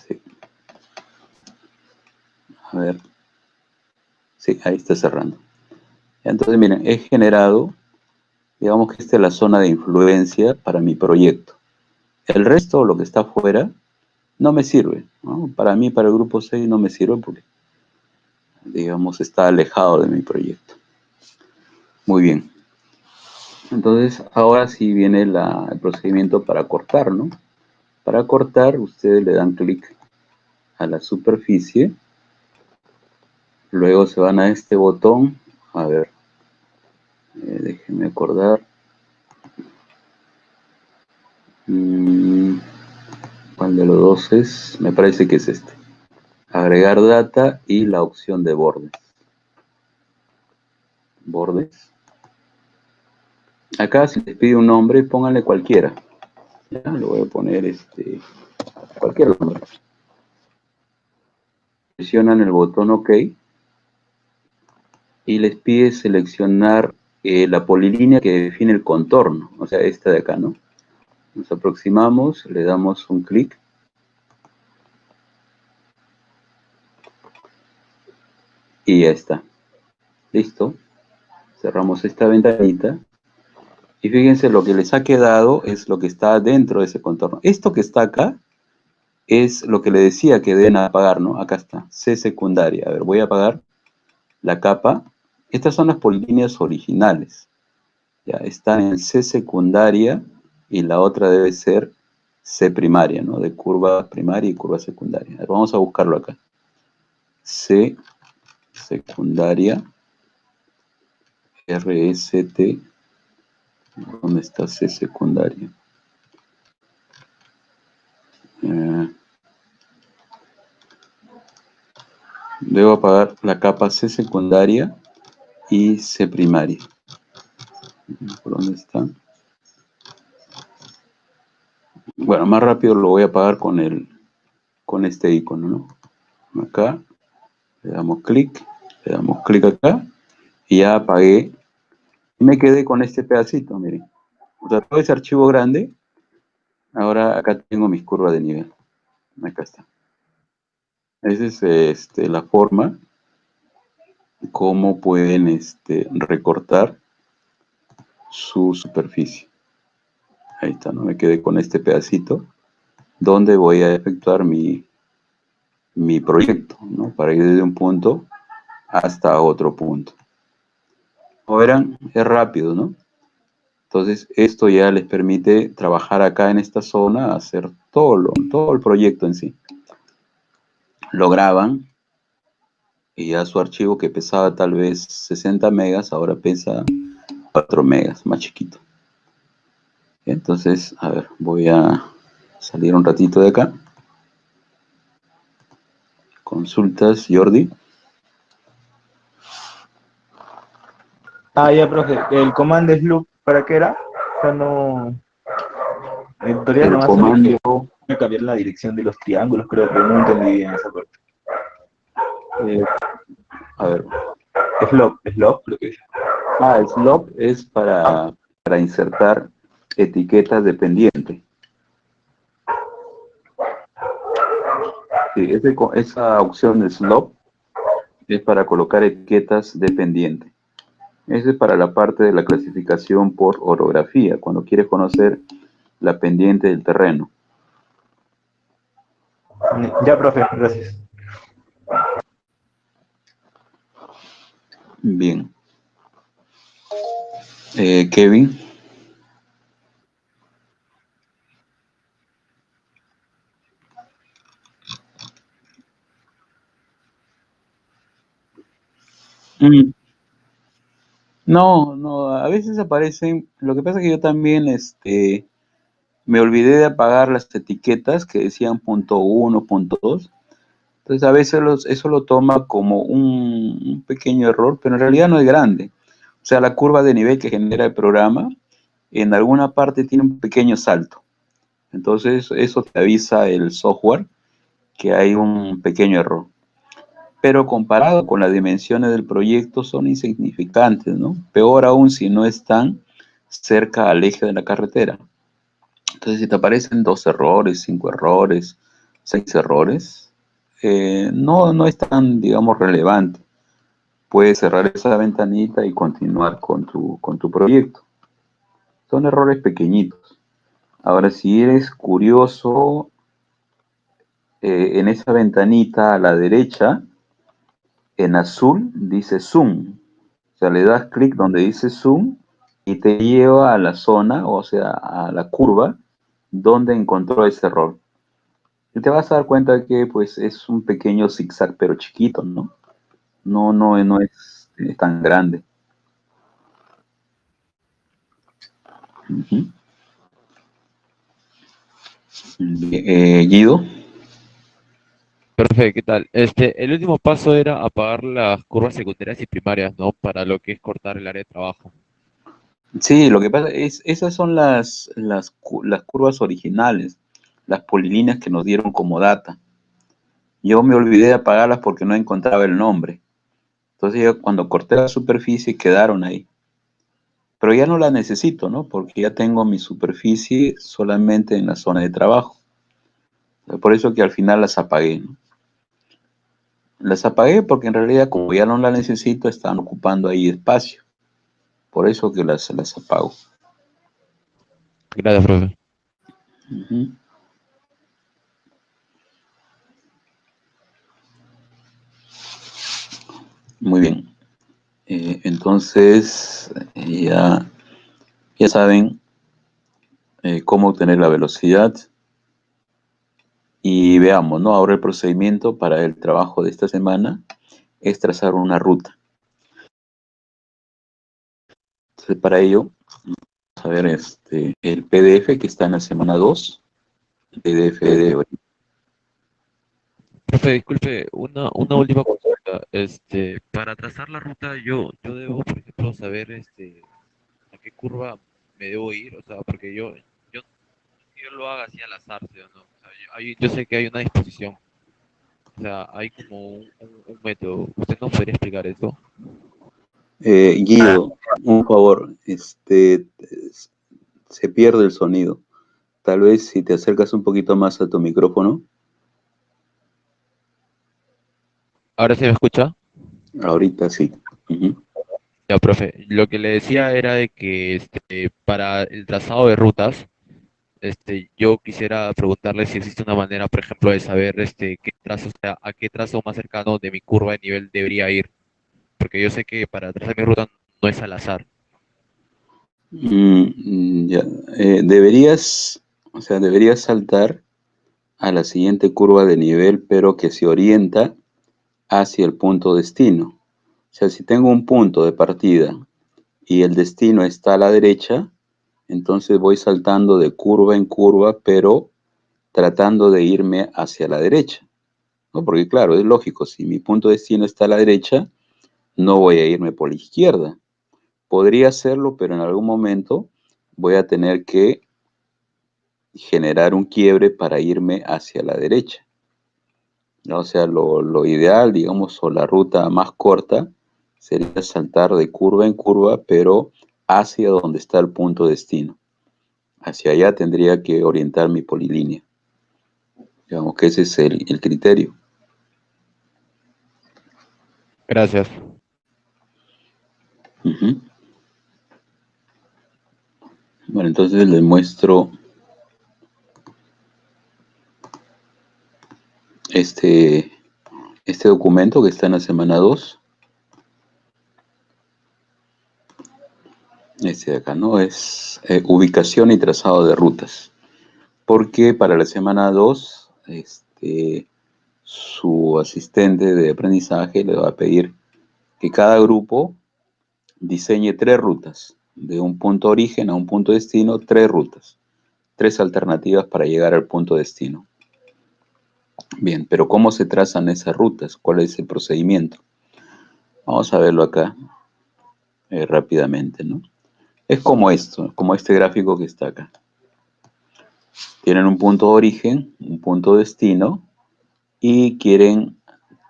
Sí. A ver. Sí, ahí está cerrando. Entonces, miren, he generado, digamos que esta es la zona de influencia para mi proyecto. El resto, lo que está afuera, no me sirve, ¿no? Para mí, para el grupo 6 no me sirve porque, digamos, está alejado de mi proyecto. Muy bien. Entonces, ahora sí viene el procedimiento para cortar, ¿no? Para cortar, ustedes le dan clic a la superficie. Luego se van a este botón. A ver, déjenme acordar. ¿Cuál de los dos es? Me parece que es este. Agregar data y la opción de bordes. Bordes. Acá se les pide un nombre, pónganle cualquiera. Ya, le voy a poner cualquier nombre. Presionan el botón OK y les pide seleccionar la polilínea que define el contorno, o sea, esta de acá, ¿no? Nos aproximamos, le damos un clic. Y ya está. Listo. Cerramos esta ventanita. Y fíjense, lo que les ha quedado es lo que está dentro de ese contorno. Esto que está acá es lo que le decía que deben apagar, ¿no? Acá está, C secundaria. A ver, voy a apagar la capa. Estas son las polilíneas originales. Ya, están en C secundaria y la otra debe ser C primaria, ¿no? De curva primaria y curva secundaria. A ver, vamos a buscarlo acá. C secundaria, RST, ¿dónde está C secundaria? Debo apagar la capa C secundaria y C primaria. ¿Por dónde está? Bueno, más rápido lo voy a apagar con este icono, ¿no? Acá, le damos clic acá, y ya apagué. Y me quedé con este pedacito, miren. O sea, todo ese archivo grande, ahora acá tengo mis curvas de nivel. Acá está. Esa es la forma cómo pueden recortar su superficie. Ahí está, ¿no? Me quedé con este pedacito donde voy a efectuar mi proyecto, ¿no? Para ir desde un punto hasta otro punto. Como verán, es rápido, ¿no? Entonces, esto ya les permite trabajar acá en esta zona, hacer todo el proyecto en sí. Lo graban y ya su archivo que pesaba tal vez 60 megas, ahora pesa 4 megas, más chiquito. Entonces, a ver, voy a salir un ratito de acá. Consultas, Jordi. Ah, ya, profe. ¿El command es loop para qué era? O sea, no. En el tutorial El nomás sale que comando, voy a cambiar la dirección de los triángulos, creo que no entendí bien esa parte. eh, a ver, Slop, lo que dice. slop es para insertar etiquetas dependientes. Sí, esa opción de slop es para colocar etiquetas dependientes. Ese es para la parte de la clasificación por orografía, cuando quieres conocer la pendiente del terreno. Ya, profe, gracias. Bien. Kevin. Mm, no, a veces aparecen, lo que pasa es que yo también me olvidé de apagar las etiquetas que decían punto uno, punto 2. Entonces a veces eso lo toma como un pequeño error, pero en realidad no es grande. O sea, la curva de nivel que genera el programa en alguna parte tiene un pequeño salto. Entonces eso te avisa el software que hay un pequeño error. Pero comparado con las dimensiones del proyecto son insignificantes, ¿no? Peor aún si no están cerca al eje de la carretera. Entonces, si te aparecen 2 errores, 5 errores, 6 errores, no es tan, digamos, relevante. Puedes cerrar esa ventanita y continuar con tu proyecto. Son errores pequeñitos. Ahora, si eres curioso, en esa ventanita a la derecha, en azul, dice Zoom. O sea, le das clic donde dice Zoom y te lleva a la zona, o sea, a la curva donde encontró ese error. Y te vas a dar cuenta que pues es un pequeño zigzag, pero chiquito, ¿no? No es tan grande. Ujú. Guido. Perfecto, ¿qué tal? El último paso era apagar las curvas secundarias y primarias, ¿no? Para lo que es cortar el área de trabajo. Sí, lo que pasa es, esas son las curvas originales, las polilíneas que nos dieron como data. Yo me olvidé de apagarlas porque no encontraba el nombre. Entonces yo cuando corté la superficie quedaron ahí. Pero ya no las necesito, ¿no? Porque ya tengo mi superficie solamente en la zona de trabajo. Por eso que al final las apagué, ¿no? Las apagué porque en realidad como ya no las necesito, están ocupando ahí espacio. Por eso que las apago. Gracias, profe. Ujú. Muy bien. Entonces, ya saben cómo obtener la velocidad. Y veamos, ¿no? Ahora el procedimiento para el trabajo de esta semana es trazar una ruta. Entonces, para ello, vamos a ver el PDF que está en la semana 2, el PDF de hoy. Profe, disculpe, una última consulta. Para trazar la ruta, yo debo, por ejemplo, saber a qué curva me debo ir, o sea, porque yo que yo lo haga así al azar, ¿sí o no? O sea, yo sé que hay una disposición, o sea, hay como un método. ¿Usted nos podría explicar eso? Guido, un favor, se pierde el sonido. Tal vez si te acercas un poquito más a tu micrófono, ¿Ahora se me escucha? ahorita sí. Ujú. Ya, profe, lo que le decía era de que para el trazado de rutas, yo quisiera preguntarle si existe una manera, por ejemplo, de saber qué trazo, o sea, a qué trazo más cercano de mi curva de nivel debería ir, porque yo sé que para trazar mi ruta no es al azar. Ya. Deberías, o sea, deberías saltar a la siguiente curva de nivel, pero que se orienta hacia el punto destino. O sea, si tengo un punto de partida y el destino está a la derecha, entonces voy saltando de curva en curva, pero tratando de irme hacia la derecha, ¿no? Porque claro, es lógico, si mi punto de destino está a la derecha, no voy a irme por la izquierda. Podría hacerlo, pero en algún momento voy a tener que generar un quiebre para irme hacia la derecha, ¿no? O sea, lo ideal, digamos, o la ruta más corta sería saltar de curva en curva, pero hacia donde está el punto destino. Hacia allá tendría que orientar mi polilínea. Digamos que ese es el criterio. Gracias. Ujú. Bueno, entonces les muestro este, este documento que está en la semana 2. Este de acá, ¿no? Es ubicación y trazado de rutas. Porque para la semana 2 su asistente de aprendizaje le va a pedir que cada grupo diseñe 3 rutas. De un punto origen a un punto destino, 3 rutas. 3 alternativas para llegar al punto destino. Bien, pero ¿cómo se trazan esas rutas? ¿Cuál es el procedimiento? Vamos a verlo acá rápidamente, ¿no? Es como esto, como este gráfico que está acá. Tienen un punto de origen, un punto destino y quieren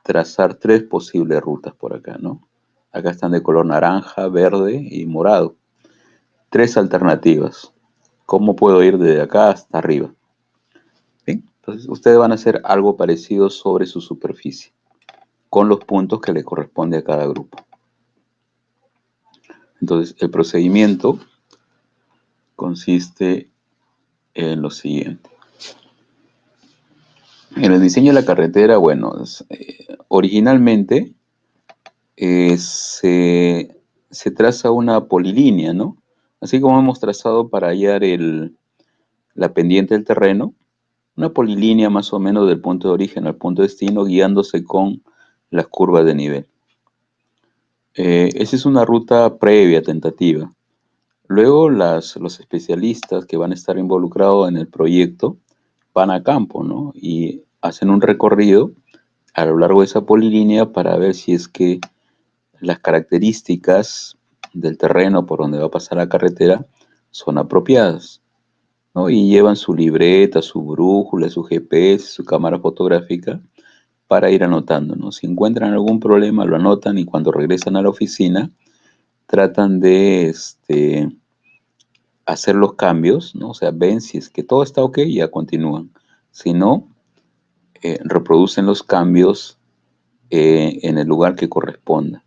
trazar 3 posibles rutas por acá, ¿no? Acá están de color naranja, verde y morado. 3 alternativas. ¿Cómo puedo ir desde acá hasta arriba? ¿Bien? Entonces, ustedes van a hacer algo parecido sobre su superficie, con los puntos que le corresponde a cada grupo. Entonces, el procedimiento consiste en lo siguiente. En el diseño de la carretera, bueno, originalmente se traza una polilínea, ¿no? Así como hemos trazado para hallar la pendiente del terreno, una polilínea más o menos del punto de origen al punto de destino, guiándose con las curvas de nivel. Esa es una ruta previa, tentativa. Luego los especialistas que van a estar involucrados en el proyecto van a campo, ¿no? Y hacen un recorrido a lo largo de esa polilínea para ver si es que las características del terreno por donde va a pasar la carretera son apropiadas, ¿no? Y llevan su libreta, su brújula, su GPS, su cámara fotográfica para ir anotando, ¿no? Si encuentran algún problema, lo anotan y cuando regresan a la oficina tratan de hacer los cambios, ¿no? O sea, ven si es que todo está ok y ya continúan. Si no, reproducen los cambios en el lugar que corresponda.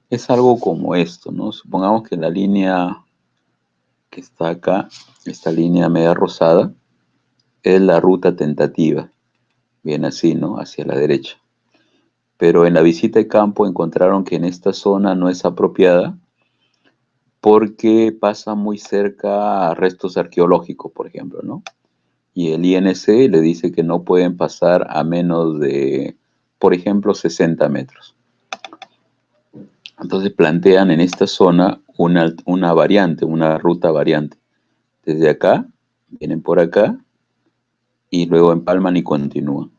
Es algo como esto, ¿no? Supongamos que la línea que está acá, esta línea media rosada, es la ruta tentativa, bien así, ¿no? Hacia la derecha. Pero en la visita de campo encontraron que en esta zona no es apropiada porque pasa muy cerca a restos arqueológicos, por ejemplo, ¿no? Y el INC le dice que no pueden pasar a menos de, por ejemplo, 60 metros. Entonces plantean en esta zona una variante, una ruta variante. Desde acá, vienen por acá y luego empalman y continúan.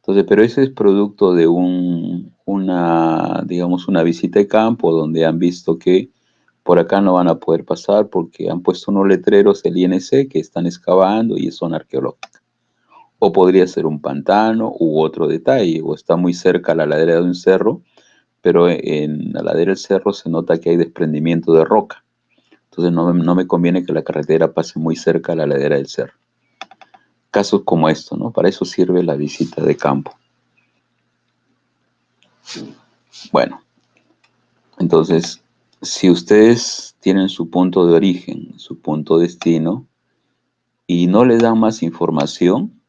Entonces, pero ese es producto de digamos, una visita de campo donde han visto que por acá no van a poder pasar porque han puesto unos letreros del INC que están excavando y es zona arqueológica. O podría ser un pantano u otro detalle, o está muy cerca a la ladera de un cerro, pero en la ladera del cerro se nota que hay desprendimiento de roca. Entonces no me conviene que la carretera pase muy cerca a la ladera del cerro. Casos como esto, ¿no? Para eso sirve la visita de campo. Bueno, entonces, si ustedes tienen su punto de origen, su punto de destino, y no les dan más información,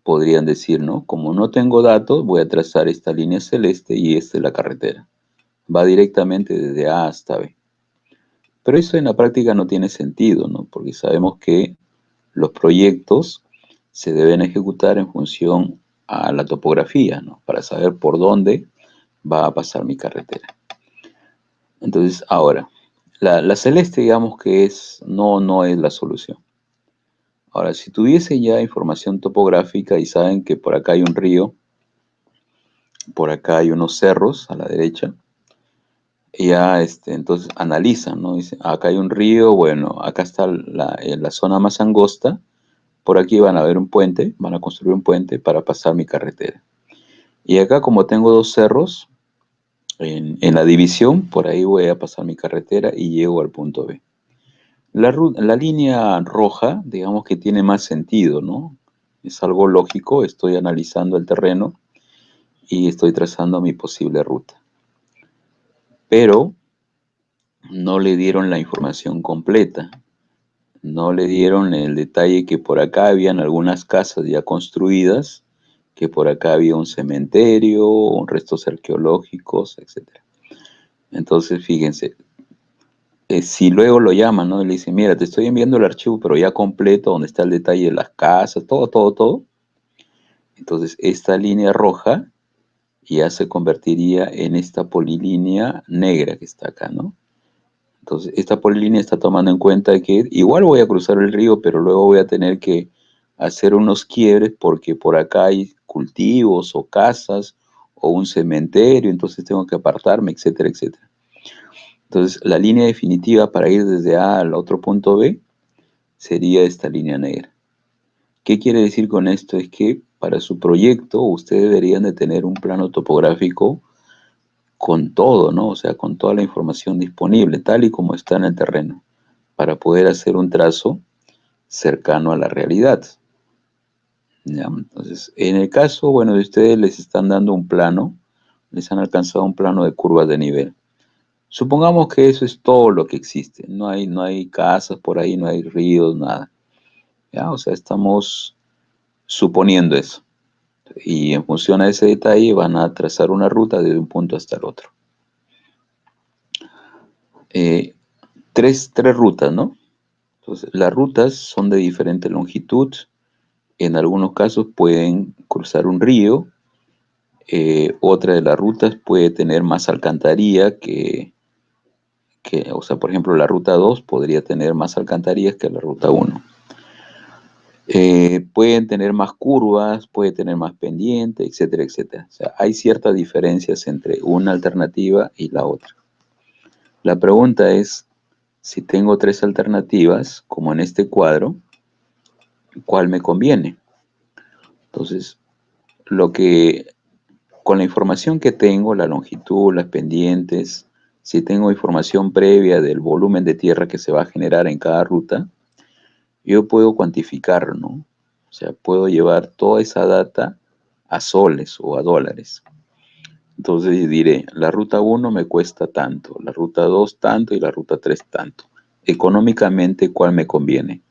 podrían decir, ¿no? Como no tengo datos, voy a trazar esta línea celeste y esta es la carretera. Va directamente desde A hasta B. Pero eso en la práctica no tiene sentido, ¿no? Porque sabemos que los proyectos se deben ejecutar en función a la topografía, ¿no? Para saber por dónde va a pasar mi carretera. Entonces, ahora, la celeste, digamos que no es la solución. Ahora, si tuviese ya información topográfica y saben que por acá hay un río, por acá hay unos cerros a la derecha, ya entonces analizan, ¿no? Dicen, acá hay un río, bueno, acá está la zona más angosta, por aquí van a ver un puente, van a construir un puente para pasar mi carretera. Y acá como tengo dos cerros, en la división, por ahí voy a pasar mi carretera y llego al punto B. La línea roja, digamos que tiene más sentido, ¿no? Es algo lógico, estoy analizando el terreno y estoy trazando mi posible ruta. Pero no le dieron la información completa, no le dieron el detalle que por acá habían algunas casas ya construidas, que por acá había un cementerio, restos arqueológicos, etc. Entonces, fíjense, si luego lo llaman, ¿no? Y le dicen, mira, te estoy enviando el archivo, pero ya completo, donde está el detalle de las casas, todo. Entonces, esta línea roja ya se convertiría en esta polilínea negra que está acá, ¿no? Entonces, esta polilínea está tomando en cuenta que igual voy a cruzar el río, pero luego voy a tener que hacer unos quiebres porque por acá hay cultivos o casas o un cementerio, entonces tengo que apartarme, etcétera, etcétera. Entonces, la línea definitiva para ir desde A al otro punto B sería esta línea negra. ¿Qué quiere decir con esto? Es que para su proyecto ustedes deberían de tener un plano topográfico con todo, ¿no? O sea, con toda la información disponible, tal y como está en el terreno, para poder hacer un trazo cercano a la realidad. ¿Ya? Entonces, en el caso, bueno, de ustedes les están dando un plano, les han alcanzado un plano de curvas de nivel. Supongamos que eso es todo lo que existe, no hay casas por ahí, no hay ríos, nada. ¿Ya? O sea, estamos suponiendo eso. Y en función a ese detalle van a trazar una ruta desde un punto hasta el otro. Tres rutas, ¿no? Entonces, las rutas son de diferente longitud. En algunos casos pueden cruzar un río. Otra de las rutas puede tener más alcantarilla o sea, por ejemplo, la ruta 2 podría tener más alcantarillas que la ruta 1. Pueden tener más curvas, puede tener más pendiente, etcétera, etcétera. O sea, hay ciertas diferencias entre una alternativa y la otra. La pregunta es, si tengo tres alternativas, como en este cuadro, ¿cuál me conviene? Entonces, con la información que tengo, la longitud, las pendientes, si tengo información previa del volumen de tierra que se va a generar en cada ruta, yo puedo cuantificar, ¿no? O sea, puedo llevar toda esa data a soles o a dólares. Entonces diré, la ruta 1 me cuesta tanto, la ruta 2 tanto y la ruta 3 tanto. Económicamente, ¿cuál me conviene?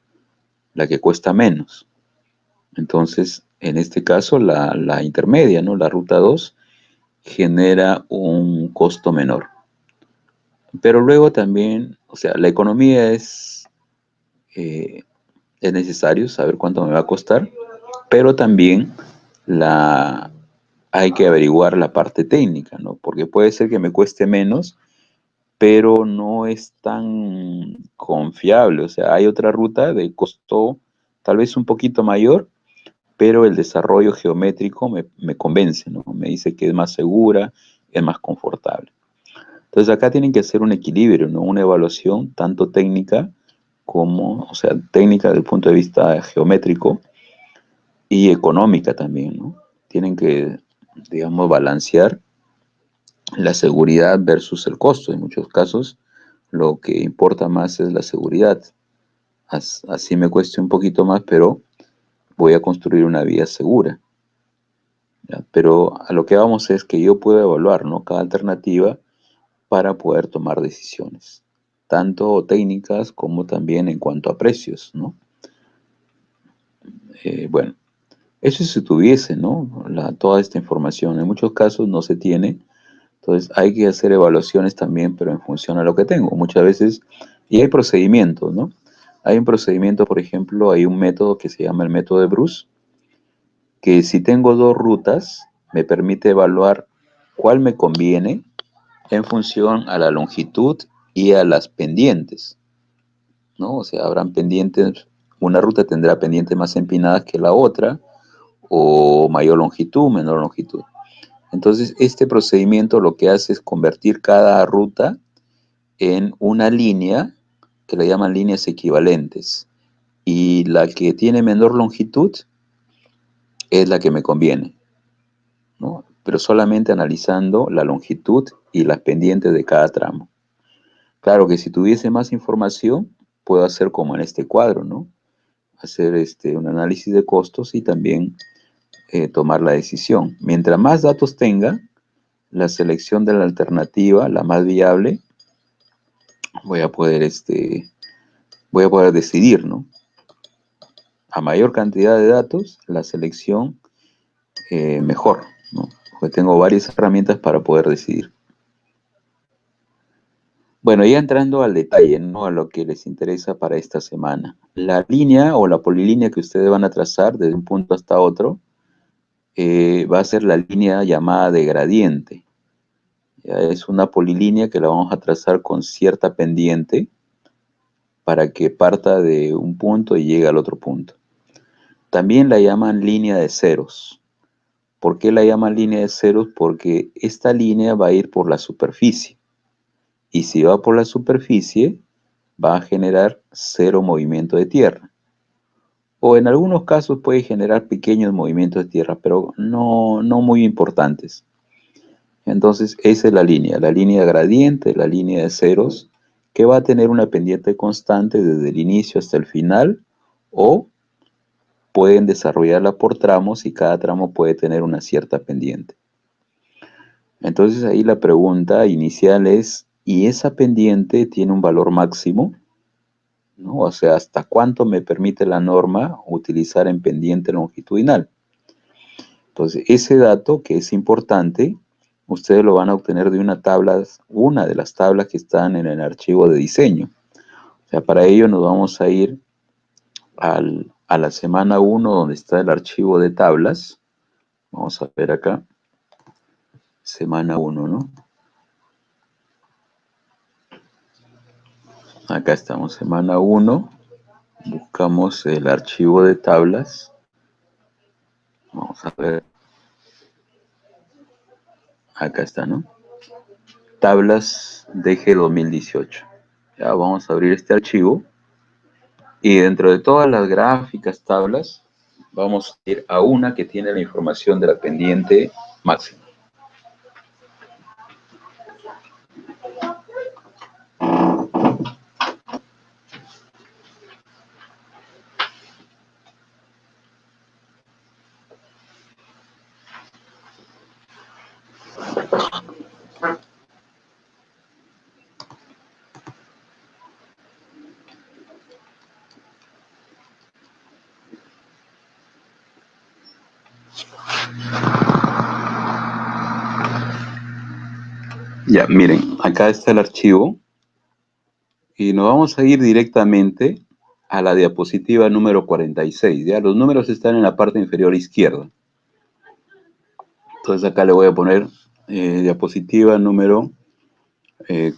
La que cuesta menos. Entonces, en este caso, la intermedia, ¿no? La ruta 2 genera un costo menor. Pero luego también, o sea, la economía es necesario saber cuánto me va a costar, pero también hay que averiguar la parte técnica, ¿no? Porque puede ser que me cueste menos, pero no es tan confiable. O sea, hay otra ruta de costo tal vez un poquito mayor, pero el desarrollo geométrico me convence, ¿no? Me dice que es más segura, es más confortable. Entonces acá tienen que hacer un equilibrio, ¿no? Una evaluación tanto técnica como, o sea, técnica desde el punto de vista geométrico y económica también, ¿no? Tienen que, digamos, balancear la seguridad versus el costo. En muchos casos, lo que importa más es la seguridad. Así me cueste un poquito más, pero voy a construir una vía segura. ¿Ya? Pero a lo que vamos es que yo puedo evaluar, ¿no? Cada alternativa para poder tomar decisiones, tanto técnicas como también en cuanto a precios, ¿no? Bueno, eso si se tuviese, ¿no? Toda esta información. En muchos casos no se tiene, entonces hay que hacer evaluaciones también, pero en función a lo que tengo. Muchas veces, y hay procedimientos, ¿no? Hay un procedimiento, por ejemplo, hay un método que se llama el método de Bruce, que si tengo dos rutas, me permite evaluar cuál me conviene en función a la longitud y a las pendientes, ¿no? O sea, habrán pendientes, una ruta tendrá pendientes más empinadas que la otra, o mayor longitud, menor longitud. Entonces, este procedimiento lo que hace es convertir cada ruta en una línea que le llaman líneas equivalentes. Y la que tiene menor longitud es la que me conviene, ¿no? Pero solamente analizando la longitud y las pendientes de cada tramo. Claro que si tuviese más información, puedo hacer como en este cuadro, ¿no? Hacer un análisis de costos y también tomar la decisión. Mientras más datos tenga, la selección de la alternativa, la más viable, voy a poder, voy a poder decidir, ¿no? A mayor cantidad de datos, la selección mejor, ¿no? Porque tengo varias herramientas para poder decidir. Bueno, ya entrando al detalle, ¿no? A lo que les interesa para esta semana. La línea o la polilínea que ustedes van a trazar desde un punto hasta otro va a ser la línea llamada de gradiente. Ya es una polilínea que la vamos a trazar con cierta pendiente para que parta de un punto y llegue al otro punto. También la llaman línea de ceros. ¿Por qué la llaman línea de ceros? Porque esta línea va a ir por la superficie. Y si va por la superficie, va a generar cero movimiento de tierra. O en algunos casos puede generar pequeños movimientos de tierra, pero no muy importantes. Entonces, esa es la línea gradiente, la línea de ceros, que va a tener una pendiente constante desde el inicio hasta el final, o pueden desarrollarla por tramos y cada tramo puede tener una cierta pendiente. Entonces ahí la pregunta inicial es, ¿y esa pendiente tiene un valor máximo? ¿No? O sea, ¿hasta cuánto me permite la norma utilizar en pendiente longitudinal? Entonces, ese dato que es importante, ustedes lo van a obtener de una de las tablas que están en el archivo de diseño. O sea, para ello nos vamos a ir a la semana 1 donde está el archivo de tablas. Vamos a ver acá, semana 1, ¿no? Acá estamos, semana 1. Buscamos el archivo de tablas. Vamos a ver. Acá está, ¿no? Tablas DG 2018. Ya vamos a abrir este archivo. Y dentro de todas las gráficas, tablas, vamos a ir a una que tiene la información de la pendiente máxima. Ya, miren, acá está el archivo y nos vamos a ir directamente a la diapositiva número 46. Ya, los números están en la parte inferior izquierda. Entonces acá le voy a poner diapositiva número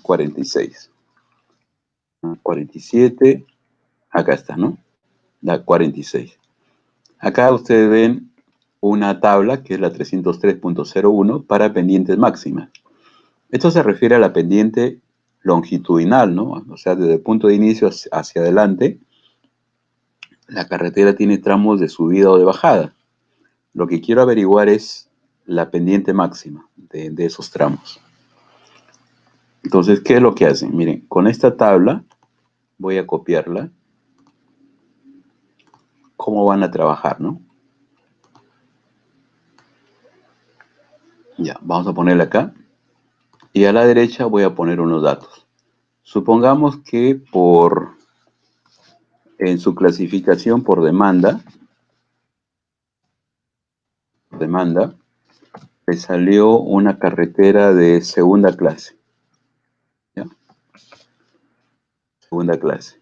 46. 47, acá está, ¿no? La 46. Acá ustedes ven una tabla que es la 303.01 para pendientes máximas. Esto se refiere a la pendiente longitudinal, ¿no? O sea, desde el punto de inicio hacia adelante, la carretera tiene tramos de subida o de bajada. Lo que quiero averiguar es la pendiente máxima de esos tramos. Entonces, ¿qué es lo que hacen? Miren, con esta tabla voy a copiarla. ¿Cómo van a trabajar, no? Ya, vamos a ponerla acá. Y a la derecha voy a poner unos datos. Supongamos que en su clasificación por demanda, le salió una carretera de segunda clase. ¿Ya? Segunda clase.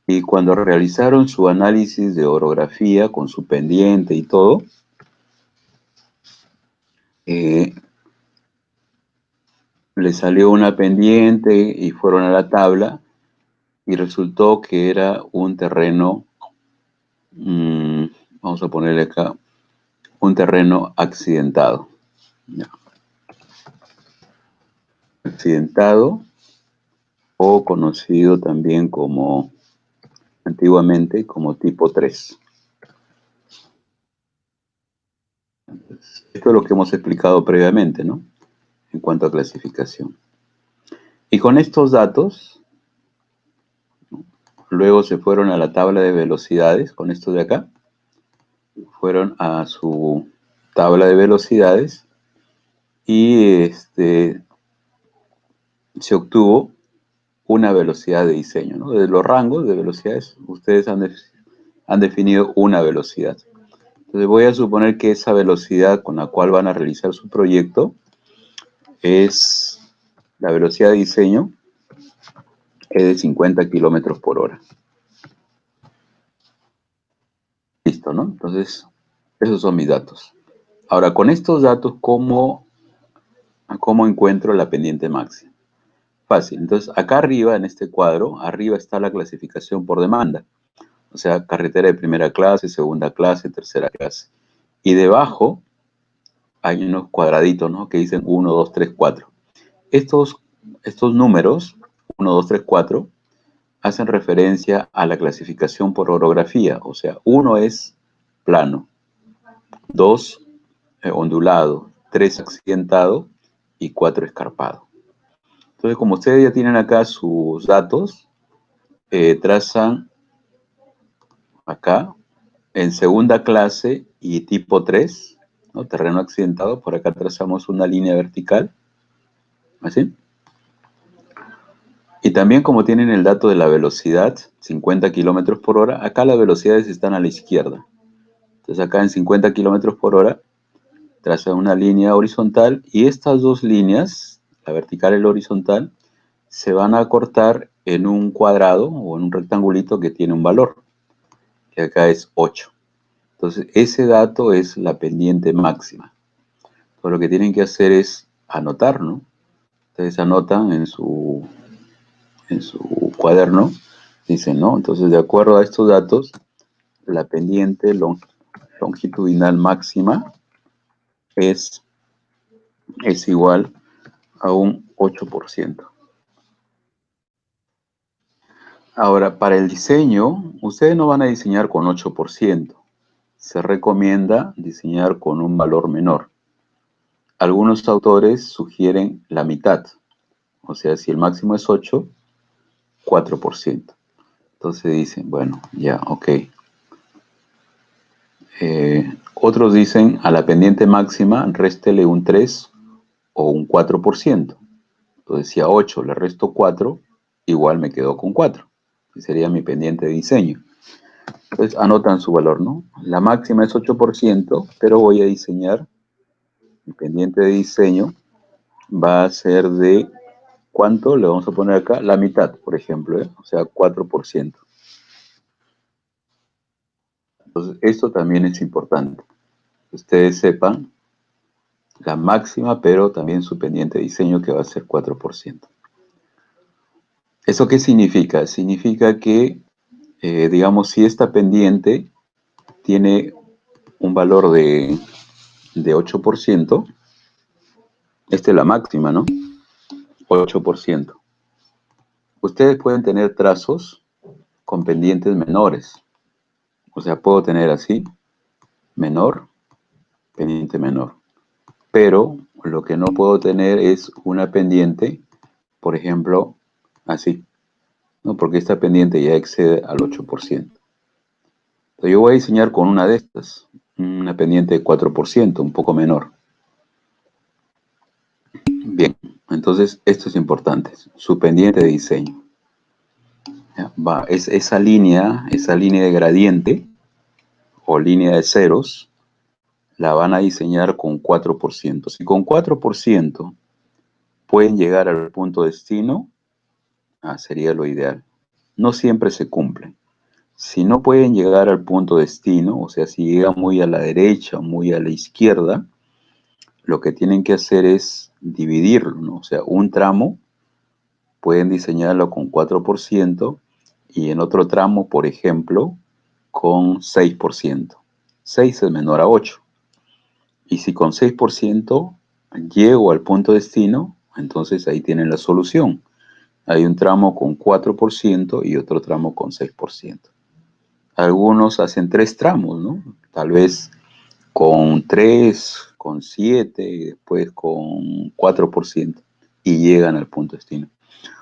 Y cuando realizaron su análisis de orografía con su pendiente y todo, le salió una pendiente y fueron a la tabla y resultó que era un terreno, vamos a ponerle acá, un terreno accidentado. ¿Ya? Accidentado o conocido también como, antiguamente, como tipo 3. Esto es lo que hemos explicado previamente, ¿no? En cuanto a clasificación. Y con estos datos, luego se fueron a la tabla de velocidades, con esto de acá, fueron a su tabla de velocidades y se obtuvo una velocidad de diseño, ¿no? De los rangos de velocidades, ustedes han definido una velocidad. Entonces voy a suponer que esa velocidad con la cual van a realizar su proyecto es la velocidad de diseño, es de 50 kilómetros por hora. Listo, ¿no? Entonces, esos son mis datos. Ahora, con estos datos, ¿cómo encuentro la pendiente máxima? Fácil. Entonces, acá arriba, en este cuadro, arriba está la clasificación por demanda. O sea, carretera de primera clase, segunda clase, tercera clase. Y debajo hay unos cuadraditos, ¿no? Que dicen 1, 2, 3, 4. Estos números, 1, 2, 3, 4, hacen referencia a la clasificación por orografía. O sea, 1 es plano, 2 ondulado, 3 accidentado y 4 escarpado. Entonces, como ustedes ya tienen acá sus datos, trazan acá en segunda clase y tipo 3, ¿no? Terreno accidentado, por acá trazamos una línea vertical, ¿así? Y también como tienen el dato de la velocidad, 50 kilómetros por hora, acá las velocidades están a la izquierda. Entonces acá en 50 kilómetros por hora, traza una línea horizontal y estas dos líneas, la vertical y la horizontal, se van a cortar en un cuadrado o en un rectangulito que tiene un valor, que acá es 8. Entonces ese dato es la pendiente máxima. Entonces lo que tienen que hacer es anotar, ¿no? Ustedes anotan en su cuaderno, dicen, ¿no? Entonces, de acuerdo a estos datos, la pendiente longitudinal máxima es igual a un 8%. Ahora, para el diseño, ustedes no van a diseñar con 8%. Se recomienda diseñar con un valor menor. Algunos autores sugieren la mitad. O sea, si el máximo es 8, 4%. Entonces dicen, bueno, ya, ok. Otros dicen a la pendiente máxima réstele un 3 o un 4%. Entonces si a 8 le resto 4, igual me quedo con 4. Que sería mi pendiente de diseño. Entonces anotan su valor, ¿no? La máxima es 8%, pero voy a diseñar, mi pendiente de diseño va a ser de, ¿cuánto? Le vamos a poner acá la mitad, por ejemplo, ¿eh? O sea, 4%. Entonces esto también es importante. Que ustedes sepan la máxima, pero también su pendiente de diseño que va a ser 4%. ¿Eso qué significa? Significa que, digamos, si esta pendiente tiene un valor de 8%, Esta es la máxima, ¿no? 8%. Ustedes pueden tener trazos con pendientes menores. O sea, puedo tener así, menor, pendiente menor. Pero lo que no puedo tener es una pendiente, por ejemplo, así, ¿no? Porque esta pendiente ya excede al 8%. Entonces yo voy a diseñar con una de estas, una pendiente de 4%, un poco menor. Bien, entonces esto es importante, su pendiente de diseño. ¿Ya? Es esa línea de gradiente o línea de ceros, la van a diseñar con 4%. Si con 4% pueden llegar al punto destino, sería lo ideal. No siempre se cumple. Si no pueden llegar al punto destino, o sea, si llegan muy a la derecha o muy a la izquierda, lo que tienen que hacer es dividirlo, ¿no? O sea, un tramo pueden diseñarlo con 4% y en otro tramo, por ejemplo, con 6%. 6 es menor a 8. Y si con 6% llego al punto destino, entonces ahí tienen la solución. Hay un tramo con 4% y otro tramo con 6%. Algunos hacen 3 tramos, ¿no? Tal vez con 3, con 7 y después con 4% y llegan al punto destino.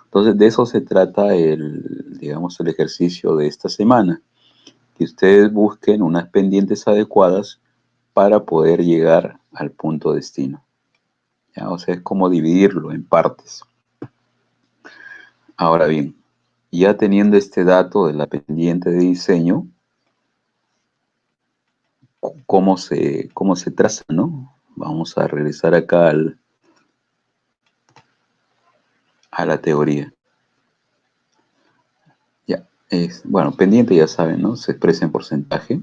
Entonces de eso se trata digamos, el ejercicio de esta semana, que ustedes busquen unas pendientes adecuadas para poder llegar al punto destino. ¿Ya? O sea, es como dividirlo en partes. Ahora bien, ya teniendo este dato de la pendiente de diseño, ¿cómo se traza, no? Vamos a regresar acá a la teoría. Ya, bueno, pendiente ya saben, ¿no? Se expresa en porcentaje.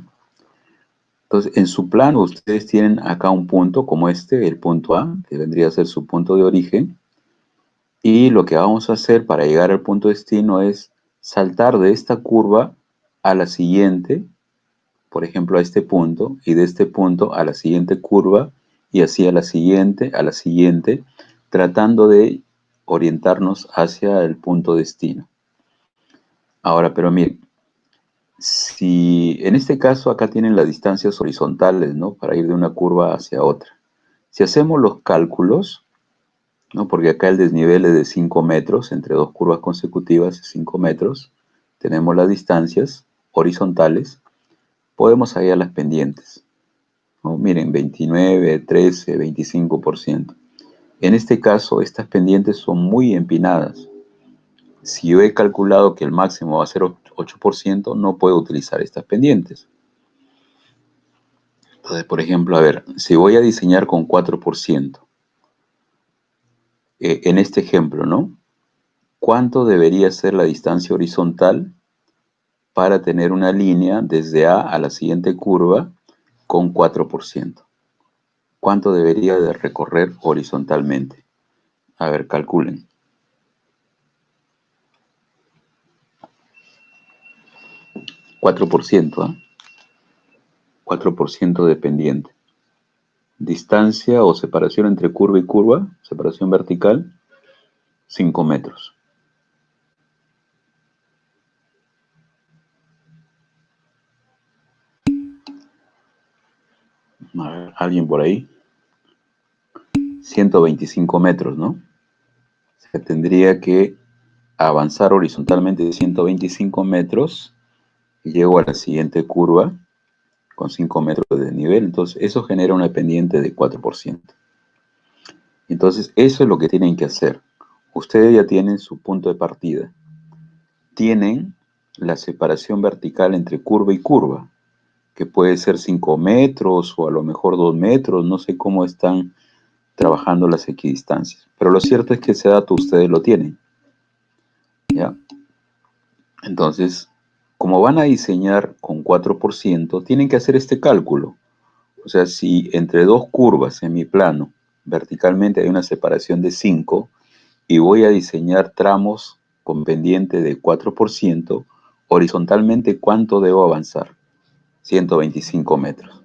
Entonces, en su plano ustedes tienen acá un punto como este, el punto A, que vendría a ser su punto de origen. Y lo que vamos a hacer para llegar al punto destino es saltar de esta curva a la siguiente, por ejemplo a este punto, y de este punto a la siguiente curva, y así a la siguiente, tratando de orientarnos hacia el punto destino. Ahora, pero miren, si en este caso acá tienen las distancias horizontales, ¿no? Para ir de una curva hacia otra. Si hacemos los cálculos, ¿no? Porque acá el desnivel es de 5 metros, entre dos curvas consecutivas, 5 metros. Tenemos las distancias horizontales, podemos hallar las pendientes, ¿no? Miren, 29, 13, 25%. En este caso, estas pendientes son muy empinadas. Si yo he calculado que el máximo va a ser 8%, no puedo utilizar estas pendientes. Entonces, por ejemplo, a ver, si voy a diseñar con 4%, en este ejemplo, ¿no? ¿Cuánto debería ser la distancia horizontal para tener una línea desde A a la siguiente curva con 4%? ¿Cuánto debería de recorrer horizontalmente? A ver, calculen. 4%, ¿eh? 4% de pendiente. Distancia o separación entre curva y curva, separación vertical, 5 metros. A ver, ¿alguien por ahí? 125 metros, ¿no? Se tendría que avanzar horizontalmente 125 metros y llego a la siguiente curva con 5 metros de nivel. Entonces, eso genera una pendiente de 4%. Entonces, eso es lo que tienen que hacer. Ustedes ya tienen su punto de partida. Tienen la separación vertical entre curva y curva, que puede ser 5 metros o a lo mejor 2 metros, no sé cómo están trabajando las equidistancias. Pero lo cierto es que ese dato ustedes lo tienen. ¿Ya? Entonces, como van a diseñar con 4%, tienen que hacer este cálculo. O sea, si entre dos curvas en mi plano verticalmente hay una separación de 5 y voy a diseñar tramos con pendiente de 4%, horizontalmente, ¿cuánto debo avanzar? 125 metros.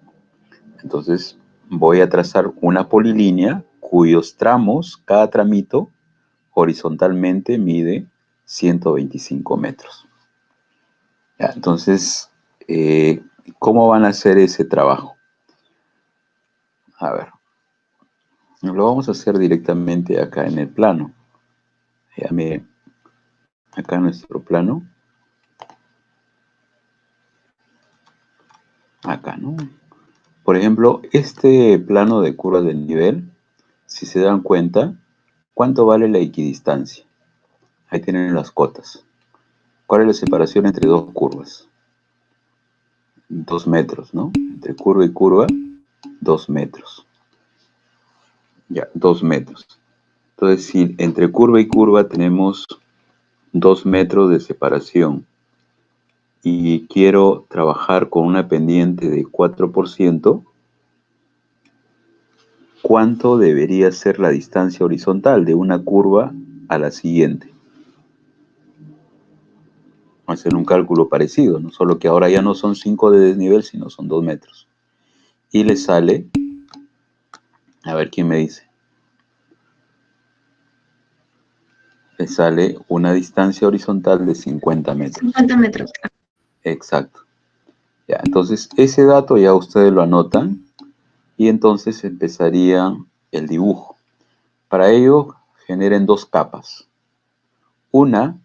Entonces, voy a trazar una polilínea cuyos tramos, cada tramito, horizontalmente mide 125 metros. Ya, entonces, ¿cómo van a hacer ese trabajo? A ver, lo vamos a hacer directamente acá en el plano. Ya miren, acá en nuestro plano. Acá, ¿no? Por ejemplo, este plano de curvas de nivel, si se dan cuenta, ¿cuánto vale la equidistancia? Ahí tienen las cotas. ¿Cuál es la separación entre dos curvas? 2 metros, ¿no? Entre curva y curva, 2 metros. Ya, 2 metros. Entonces, si entre curva y curva tenemos 2 metros de separación y quiero trabajar con una pendiente de 4%, ¿cuánto debería ser la distancia horizontal de una curva a la siguiente? Vamos a hacer un cálculo parecido, ¿no? Solo que ahora ya no son 5 de desnivel, sino son 2 metros. Y le sale, a ver quién me dice, le sale una distancia horizontal de 50 metros. 50 metros. Exacto. Ya, entonces ese dato ya ustedes lo anotan y entonces empezaría el dibujo. Para ello generen 2 capas. Una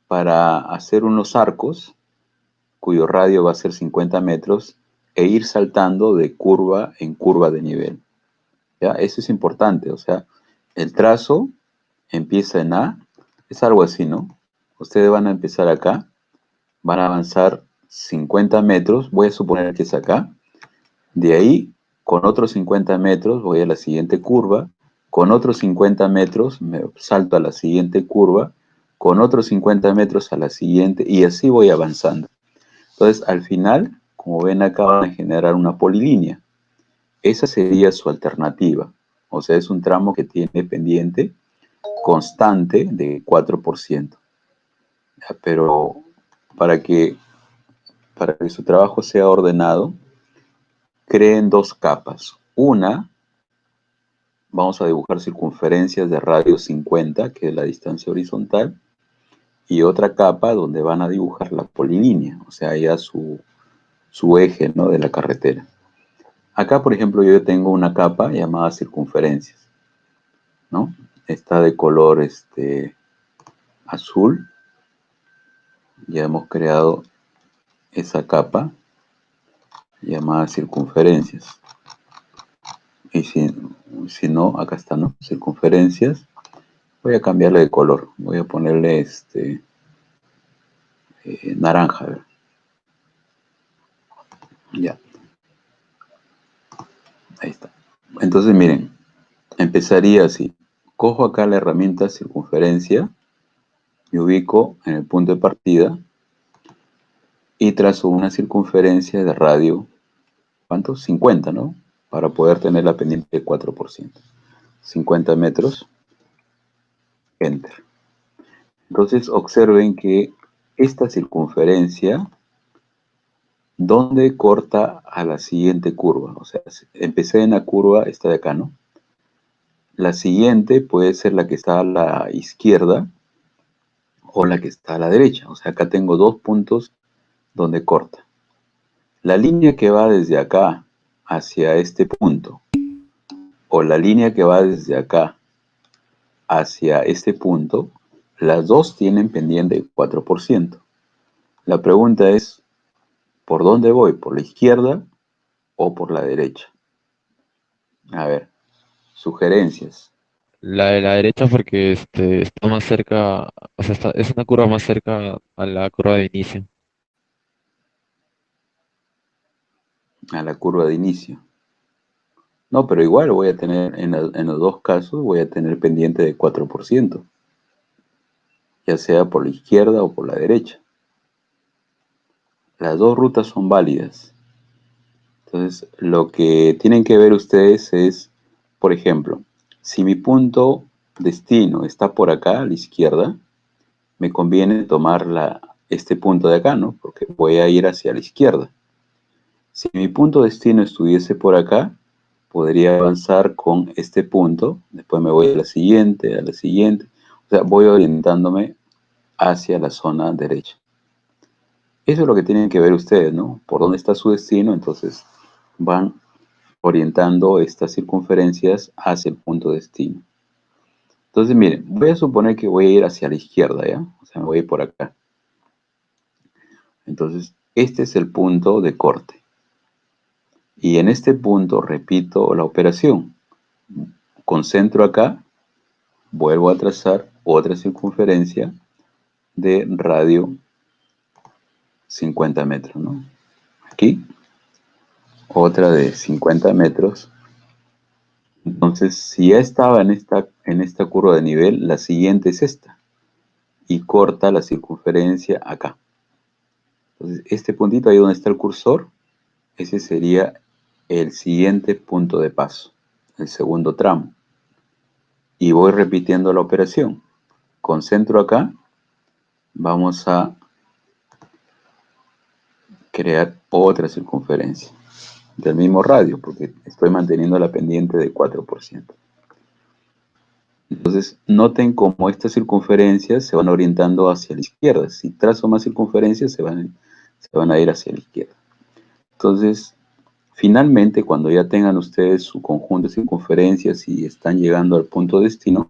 para hacer unos arcos cuyo radio va a ser 50 metros e ir saltando de curva en curva de nivel. ¿Ya? Eso es importante, o sea, el trazo empieza en A, es algo así, ¿no? Ustedes van a empezar acá, van a avanzar 50 metros, voy a suponer que es acá, de ahí con otros 50 metros voy a la siguiente curva, con otros 50 metros me salto a la siguiente curva, con otros 50 metros a la siguiente y así voy avanzando. Entonces, al final, como ven acá, van a generar una polilínea. Esa sería su alternativa. O sea, es un tramo que tiene pendiente constante de 4%. Pero para que su trabajo sea ordenado, creen 2 capas. Una, vamos a dibujar circunferencias de radio 50, que es la distancia horizontal, y otra capa donde van a dibujar la polilínea, o sea, ya su eje, ¿no?, de la carretera. Acá, por ejemplo, yo tengo una capa llamada circunferencias, ¿no? Está de color azul. Ya hemos creado esa capa llamada circunferencias. Y si no, acá está, ¿no? Circunferencias. Voy a cambiarle de color. Voy a ponerle naranja. A ver. Ya. Ahí está. Entonces, miren, empezaría así. Cojo acá la herramienta circunferencia, me ubico en el punto de partida y trazo una circunferencia de radio, ¿cuánto? 50, ¿no? Para poder tener la pendiente de 4%. 50 metros, enter. Entonces observen que esta circunferencia, ¿dónde corta a la siguiente curva? O sea, empecé en la curva, esta de acá, ¿no? La siguiente puede ser la que está a la izquierda o la que está a la derecha. O sea, acá tengo 2 puntos donde corta. La línea que va desde acá hacia este punto o la línea que va desde acá hacia este punto, las dos tienen pendiente 4%. La pregunta es, ¿por dónde voy? ¿Por la izquierda o por la derecha? A ver, sugerencias. La de la derecha porque está más cerca, o sea, es una curva más cerca a la curva de inicio. A la curva de inicio. No, pero igual voy a tener, en los 2 casos, voy a tener pendiente de 4%, ya sea por la izquierda o por la derecha. Las 2 rutas son válidas. Entonces, lo que tienen que ver ustedes es, por ejemplo, si mi punto destino está por acá, a la izquierda, me conviene tomar este punto de acá, ¿no? Porque voy a ir hacia la izquierda. Si mi punto destino estuviese por acá, podría avanzar con este punto, después me voy a la siguiente, o sea, voy orientándome hacia la zona derecha. Eso es lo que tienen que ver ustedes, ¿no? Por dónde está su destino, entonces van orientando estas circunferencias hacia el punto de destino. Entonces, miren, voy a suponer que voy a ir hacia la izquierda, ¿ya? O sea, me voy a ir por acá. Entonces, este es el punto de corte. Y en este punto repito la operación. Concentro acá, vuelvo a trazar otra circunferencia de radio 50 metros, ¿no? Aquí, otra de 50 metros. Entonces, si ya estaba en esta curva de nivel, la siguiente es esta. Y corta la circunferencia acá. Entonces, este puntito ahí donde está el cursor, ese sería el siguiente punto de paso, el segundo tramo. Y voy repitiendo la operación. Concentro acá, vamos a crear otra circunferencia del mismo radio, porque estoy manteniendo la pendiente de 4%. Entonces, noten cómo estas circunferencias se van orientando hacia la izquierda. Si trazo más circunferencias, se van a ir hacia la izquierda. Entonces, finalmente, cuando ya tengan ustedes su conjunto de circunferencias y están llegando al punto de destino,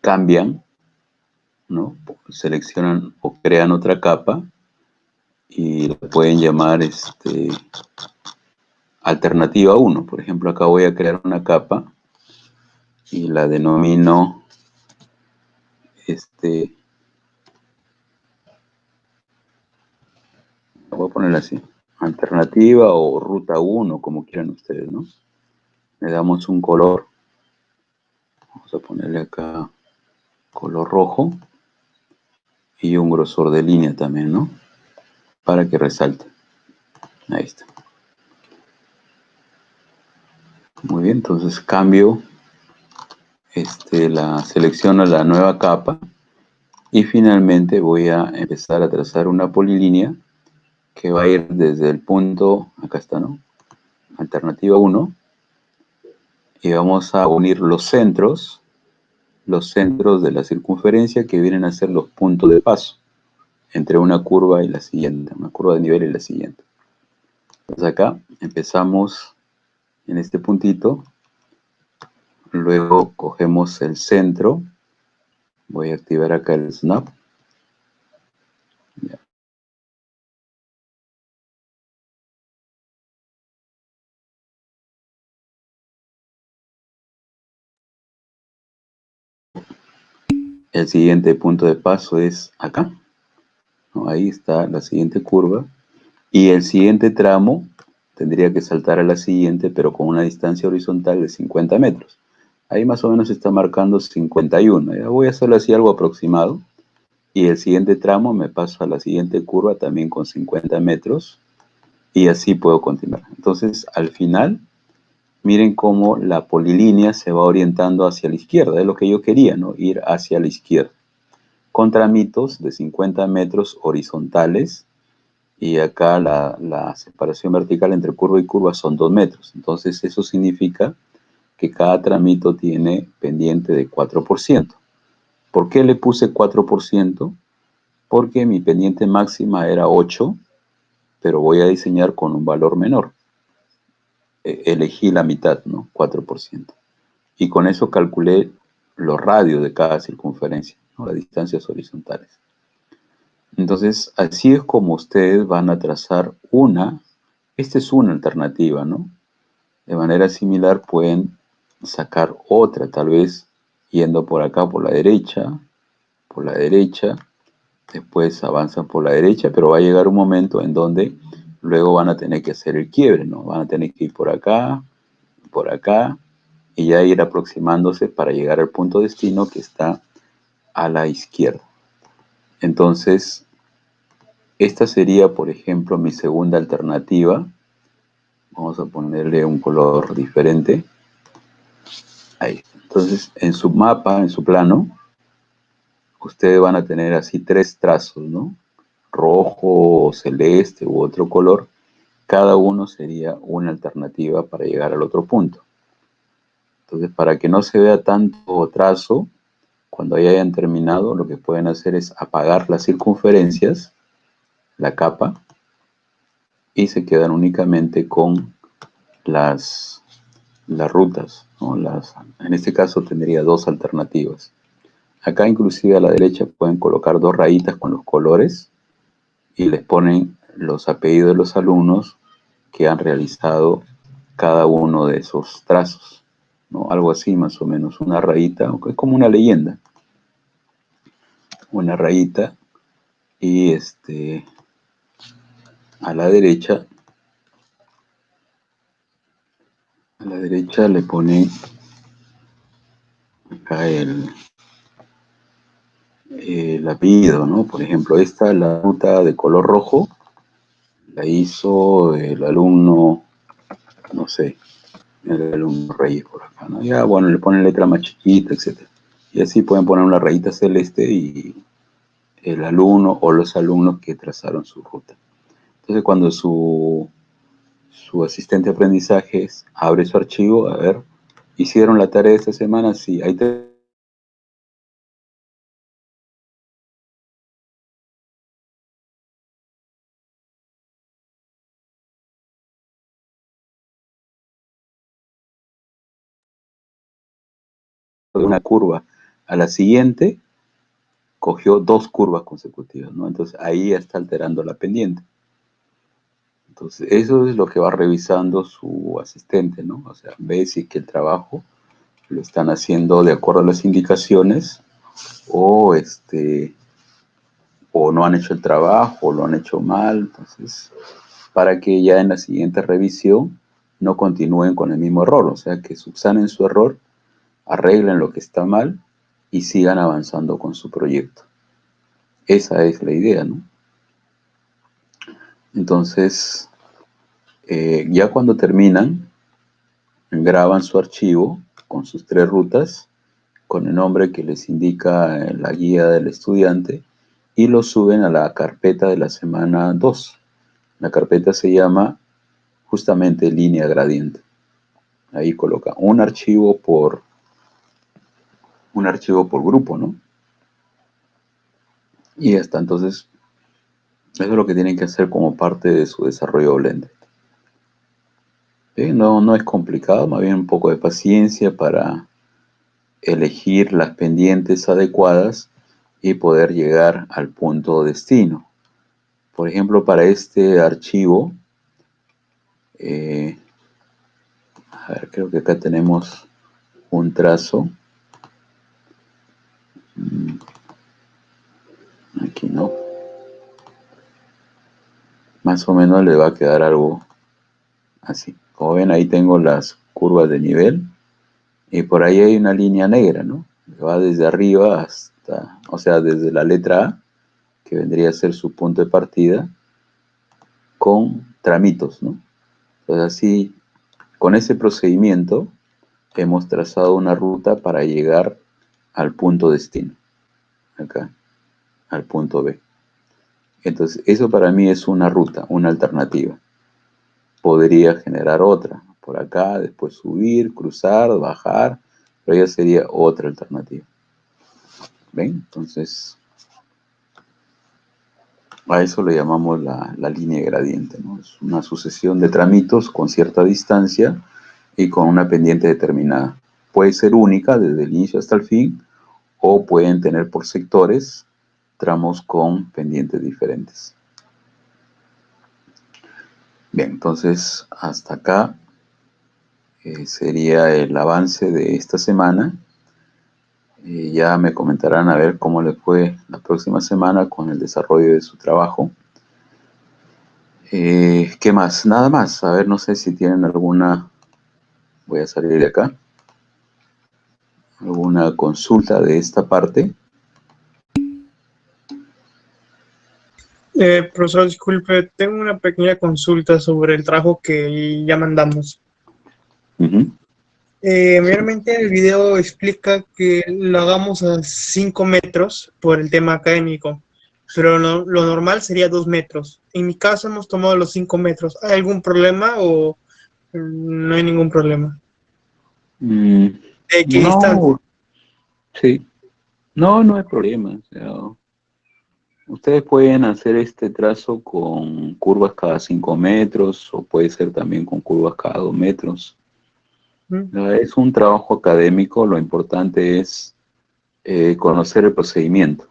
cambian, ¿no? Seleccionan o crean otra capa y la pueden llamar alternativa 1. Por ejemplo, acá voy a crear una capa y la denomino voy a ponerla así, alternativa o ruta 1, como quieran ustedes, ¿no? Le damos un color, vamos a ponerle acá color rojo y un grosor de línea también, ¿no? Para que resalte. Ahí está. Muy bien, entonces cambio, selecciono la nueva capa y finalmente voy a empezar a trazar una polilínea que va a ir desde el punto, acá está, ¿no? Alternativa 1, y vamos a unir los centros de la circunferencia que vienen a ser los puntos de paso entre una curva y la siguiente, una curva de nivel y la siguiente. Entonces acá empezamos en este puntito, luego cogemos el centro, voy a activar acá el snap. Ya. El siguiente punto de paso es acá, ¿no? Ahí está la siguiente curva. Y el siguiente tramo tendría que saltar a la siguiente, pero con una distancia horizontal de 50 metros. Ahí más o menos está marcando 51. Ya voy a hacerlo así algo aproximado. Y el siguiente tramo me paso a la siguiente curva también con 50 metros. Y así puedo continuar. Entonces, al final, miren cómo la polilínea se va orientando hacia la izquierda. Es lo que yo quería, ¿no? Ir hacia la izquierda. Con tramitos de 50 metros horizontales. Y acá la separación vertical entre curva y curva son 2 metros. Entonces eso significa que cada tramito tiene pendiente de 4%. ¿Por qué le puse 4%? Porque mi pendiente máxima era 8, pero voy a diseñar con un valor menor. Elegí la mitad, ¿no? 4%. Y con eso calculé los radios de cada circunferencia, ¿no? Las distancias horizontales. Entonces, así es como ustedes van a trazar esta es una alternativa, ¿no? De manera similar pueden sacar otra, tal vez yendo por acá por la derecha, después avanzan por la derecha, pero va a llegar un momento en donde luego van a tener que hacer el quiebre, ¿no? Van a tener que ir por acá, y ya ir aproximándose para llegar al punto destino que está a la izquierda. Entonces, esta sería, por ejemplo, mi segunda alternativa. Vamos a ponerle un color diferente. Ahí. Entonces, en su mapa, en su plano, ustedes van a tener así 3 trazos, ¿no? Rojo, celeste u otro color. cada uno sería una alternativa para llegar al otro punto. Entonces, para que no se vea tanto trazo, cuando ya hayan terminado, lo que pueden hacer es apagar las circunferencias, la capa, y se quedan únicamente con las rutas, ¿no? En este caso tendría dos alternativas. Acá inclusive a la derecha pueden colocar dos rayitas con los colores y les ponen los apellidos de los alumnos que han realizado cada uno de esos trazos, ¿no? Algo así más o menos, una rayita, es como una leyenda, una rayita y a la derecha le ponen acá el apellido, ¿no? Por ejemplo, esta, la ruta de color rojo, la hizo el alumno, no sé, el alumno Reyes por acá, ¿no? Ya, bueno, le ponen letra más chiquita, etcétera. Y así pueden poner una rayita celeste y el alumno o los alumnos que trazaron su ruta. Entonces, cuando su asistente de aprendizaje abre su archivo, a ver, ¿hicieron la tarea de esta semana? Sí, ahí te de una curva a la siguiente, cogió dos curvas consecutivas, ¿no? Entonces ahí ya está alterando la pendiente. Entonces eso es lo que va revisando su asistente, ¿no? O sea, ve si que el trabajo lo están haciendo de acuerdo a las indicaciones o o no han hecho el trabajo o lo han hecho mal. Entonces, para que ya en la siguiente revisión no continúen con el mismo error, o sea, que subsanen su error, arreglen lo que está mal y sigan avanzando con su proyecto. Esa es la idea, ¿no? Entonces, ya cuando terminan, graban su archivo con sus tres rutas, con el nombre que les indica en la guía del estudiante, y lo suben a la carpeta de la semana 2. La carpeta se llama justamente línea gradiente. Ahí coloca un archivo por grupo, ¿no? Y ya está. Entonces, eso es lo que tienen que hacer como parte de su desarrollo Blender. ¿Sí? No es complicado, más bien un poco de paciencia para elegir las pendientes adecuadas y poder llegar al punto destino. Por ejemplo, para este archivo, a ver, creo que acá tenemos un trazo. Aquí no. Más o menos le va a quedar algo así. Como ven, ahí tengo las curvas de nivel y por ahí hay una línea negra, ¿no? Que va desde arriba hasta, o sea, desde la letra A, que vendría a ser su punto de partida, con tramitos, ¿no? Entonces así, con ese procedimiento, hemos trazado una ruta para llegar al punto destino, acá, al punto B. Entonces, eso para mí es una ruta, una alternativa. Podría generar otra, por acá, después subir, cruzar, bajar, pero ya sería otra alternativa. ¿Ven? Entonces, a eso le llamamos la línea gradiente, ¿no? Es una sucesión de tramitos con cierta distancia y con una pendiente determinada. Puede ser única desde el inicio hasta el fin, o pueden tener por sectores tramos con pendientes diferentes. Bien, entonces hasta acá sería el avance de esta semana. Ya me comentarán a ver cómo le fue la próxima semana con el desarrollo de su trabajo. ¿Qué más? Nada más. A ver, no sé si tienen alguna... Voy a salir de acá. ¿Alguna consulta de esta parte? Profesor, disculpe, tengo una pequeña consulta sobre el trabajo que ya mandamos. Uh-huh. Mayormente el video explica que lo hagamos a 5 metros por el tema académico, pero lo normal sería 2 metros. En mi caso hemos tomado los 5 metros. ¿Hay algún problema o no hay ningún problema? Mm, ¿De qué distancia? no, sí, no, no hay problema. O sea, ustedes pueden hacer este trazo con curvas cada 5 metros o puede ser también con curvas cada 2 metros. ¿Mm? Es un trabajo académico, lo importante es conocer el procedimiento.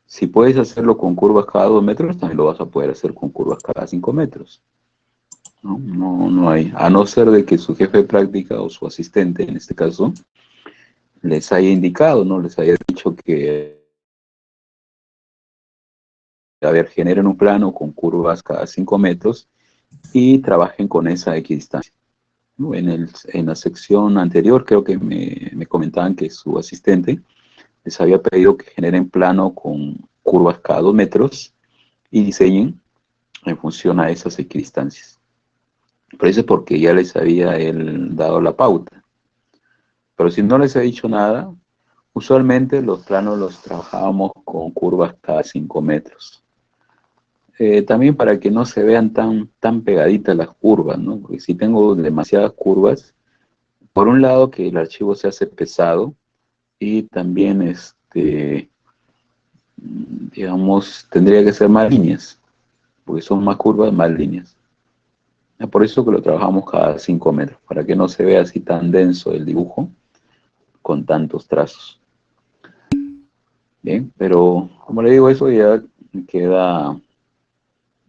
Si puedes hacerlo con curvas cada 2 metros, también lo vas a poder hacer con curvas cada 5 metros. ¿No? No, no hay, a no ser de que su jefe de práctica o su asistente, en este caso, les haya indicado, ¿no? Les haya dicho que, a ver, generen un plano con curvas cada 5 metros y trabajen con esa equidistancia. ¿No? En la sección anterior creo que me comentaban que su asistente les había pedido que generen plano con curvas cada 2 metros y diseñen en función a esas equidistancias. Pero eso es porque ya les había él dado la pauta. Pero si no les ha dicho nada, usualmente los planos los trabajábamos con curvas cada 5 metros. También para que no se vean tan pegaditas las curvas, ¿no? Porque si tengo demasiadas curvas, por un lado que el archivo se hace pesado y también, digamos, tendría que ser más líneas, porque son más curvas, más líneas. Por eso que lo trabajamos cada 5 metros, para que no se vea así tan denso el dibujo con tantos trazos. Bien, pero como le digo, eso ya queda,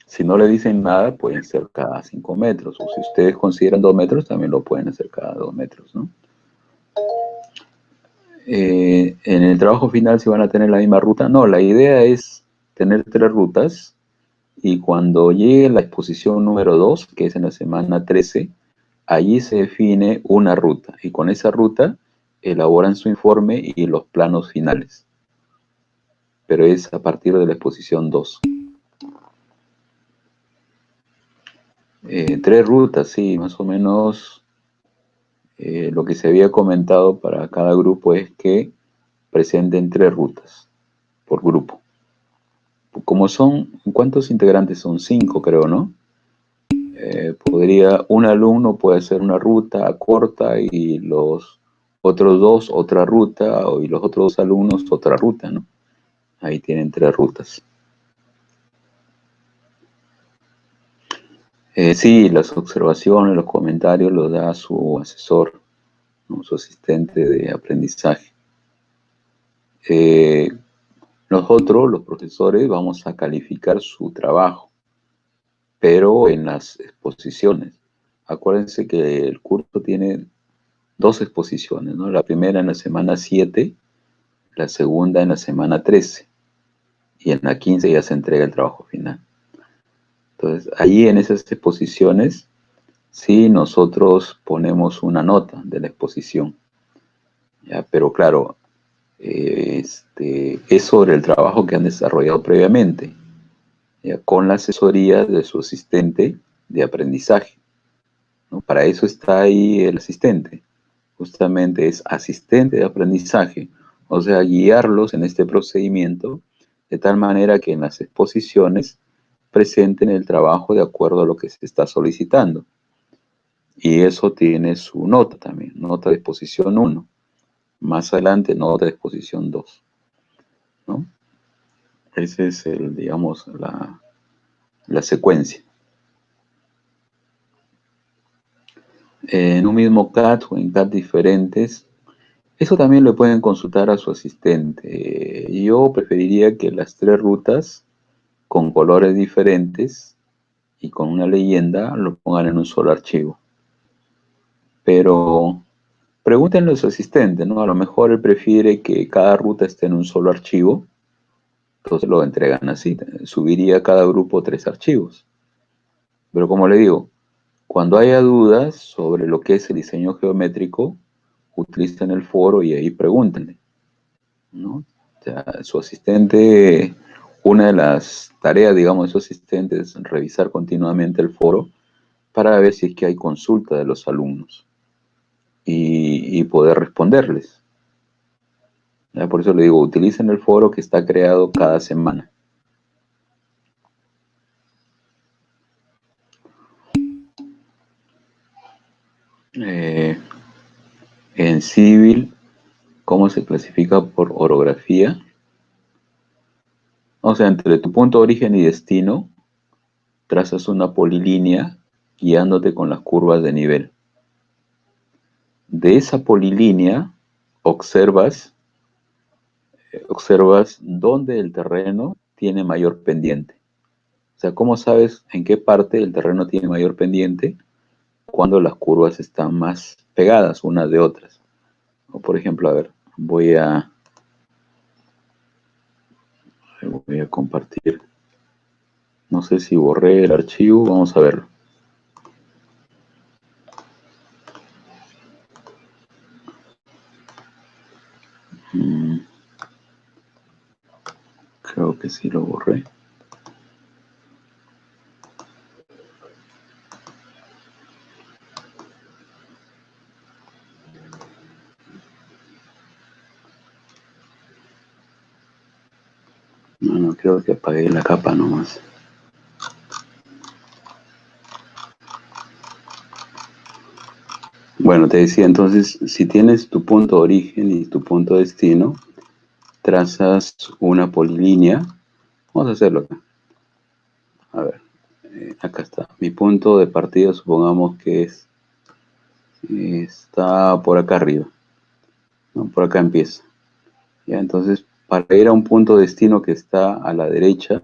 si no le dicen nada, pueden ser cada 5 metros, o si ustedes consideran 2 metros, también lo pueden hacer cada 2 metros, ¿no? En el trabajo final, si van a tener la misma ruta, no, la idea es tener 3 rutas y cuando llegue la exposición número 2, que es en la semana 13, allí se define una ruta y con esa ruta elaboran su informe y los planos finales. Pero es a partir de la exposición 2. 3 rutas, sí, más o menos lo que se había comentado para cada grupo es que presenten 3 rutas por grupo. Como son, ¿cuántos integrantes son? 5 creo, ¿no? Un alumno puede hacer una ruta corta y los otros 2 otra ruta y los otros 2 alumnos otra ruta, ¿no? Ahí tienen 3 rutas. Sí, las observaciones, los comentarios los da su asesor, ¿no? Su asistente de aprendizaje. Nosotros, los profesores, vamos a calificar su trabajo, pero en las exposiciones. Acuérdense que el curso tiene 2 exposiciones, ¿no? La primera en la semana 7, la segunda en la semana 13, y en la 15 ya se entrega el trabajo final. Entonces, ahí en esas exposiciones, sí nosotros ponemos una nota de la exposición, ¿ya? Pero claro, es sobre el trabajo que han desarrollado previamente, ¿ya? Con la asesoría de su asistente de aprendizaje, ¿no? Para eso está ahí el asistente, justamente es asistente de aprendizaje, o sea, guiarlos en este procedimiento de tal manera que en las exposiciones presenten el trabajo de acuerdo a lo que se está solicitando. Y eso tiene su nota también, nota de exposición 1. Más adelante, nota de exposición 2, ¿no? Ese es digamos, la secuencia. En un mismo CAT o en CAT diferentes, eso también le pueden consultar a su asistente. Yo preferiría que las 3 rutas con colores diferentes y con una leyenda lo pongan en un solo archivo. Pero pregúntenle a su asistente, ¿no? A lo mejor él prefiere que cada ruta esté en un solo archivo, entonces lo entregan así. Subiría a cada grupo 3 archivos. Pero como le digo, cuando haya dudas sobre lo que es el diseño geométrico, utilicen el foro y ahí pregúntenle, ¿no? O sea, su asistente, una de las tareas, digamos, de su asistente es revisar continuamente el foro para ver si es que hay consulta de los alumnos y poder responderles. ¿Ya? Por eso le digo, utilicen el foro que está creado cada semana. Eh, en civil, ¿cómo se clasifica por orografía? O sea, entre tu punto de origen y destino, trazas una polilínea guiándote con las curvas de nivel. De esa polilínea observas, observas dónde el terreno tiene mayor pendiente. O sea, ¿cómo sabes en qué parte el terreno tiene mayor pendiente? Cuando las curvas están más pegadas unas de otras. O por ejemplo, a ver, voy a compartir. No sé si borré el archivo, vamos a verlo. Creo que sí lo borré. No, creo que apagué la capa nomás. Bueno, te decía entonces, si tienes tu punto de origen y tu punto de destino, trazas una polilínea. Vamos a hacerlo acá. A ver, acá está. Mi punto de partida, supongamos que está por acá arriba, ¿no? Por acá empieza. Ya, entonces, para ir a un punto de destino que está a la derecha,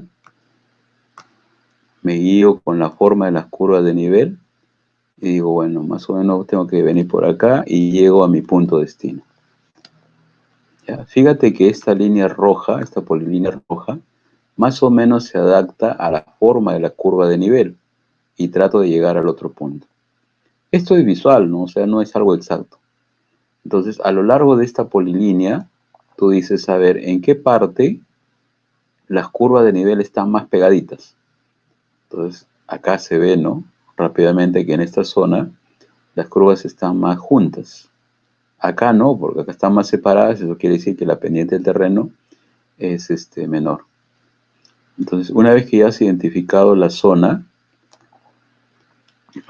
me guío con la forma de las curvas de nivel y digo, bueno, más o menos tengo que venir por acá y llego a mi punto de destino. Ya, fíjate que esta línea roja, esta polilínea roja, más o menos se adapta a la forma de la curva de nivel y trato de llegar al otro punto. Esto es visual, ¿no? O sea, no es algo exacto. Entonces, a lo largo de esta polilínea, tú dices, a ver, ¿en qué parte las curvas de nivel están más pegaditas? Entonces, acá se ve, ¿no? Rápidamente que en esta zona las curvas están más juntas. Acá no, porque acá están más separadas, eso quiere decir que la pendiente del terreno es menor. Entonces, una vez que ya has identificado la zona,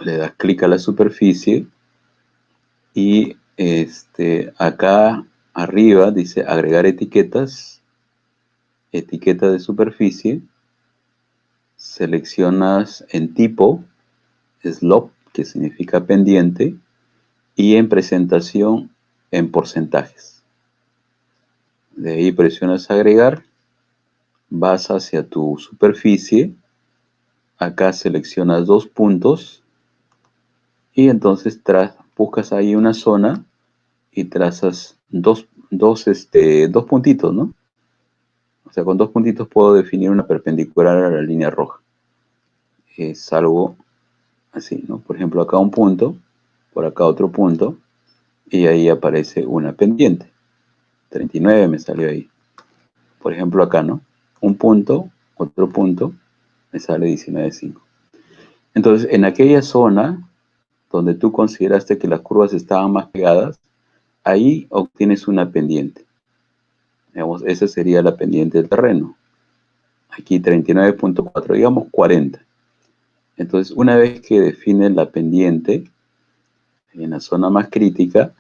le das clic a la superficie y acá arriba dice agregar etiquetas, etiqueta de superficie, seleccionas en tipo, slope, que significa pendiente, y en presentación en porcentajes. De ahí presionas agregar, vas hacia tu superficie, acá seleccionas dos puntos y entonces buscas ahí una zona y trazas dos puntitos, ¿no? O sea, con dos puntitos puedo definir una perpendicular a la línea roja. Es algo así, ¿no? Por ejemplo, acá un punto, por acá otro punto, y ahí aparece una pendiente. 39 me salió ahí. Por ejemplo, acá, ¿no? Un punto, otro punto, me sale 19,5. Entonces, en aquella zona donde tú consideraste que las curvas estaban más pegadas, ahí obtienes una pendiente. Digamos, esa sería la pendiente del terreno. Aquí 39,4, digamos 40. Entonces, una vez que defines la pendiente, en la zona más crítica,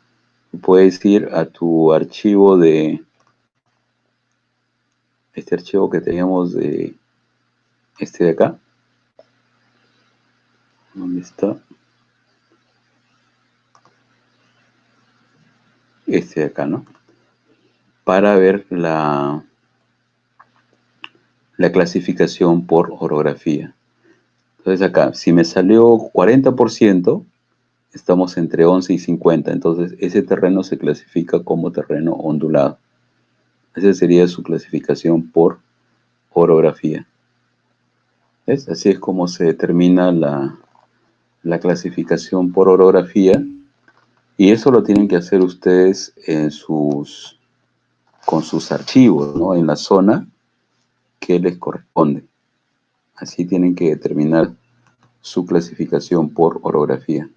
puedes ir a tu archivo este archivo que teníamos de de acá. ¿Dónde está? De acá, ¿no? Para ver la clasificación por orografía. Entonces acá, si me salió 40%, estamos entre 11 y 50. Entonces ese terreno se clasifica como terreno ondulado. Esa sería su clasificación por orografía. ¿Ves? Así es como se determina la clasificación por orografía. Y eso lo tienen que hacer ustedes con sus archivos, ¿no? En la zona que les corresponde. Así tienen que determinar su clasificación por orografía.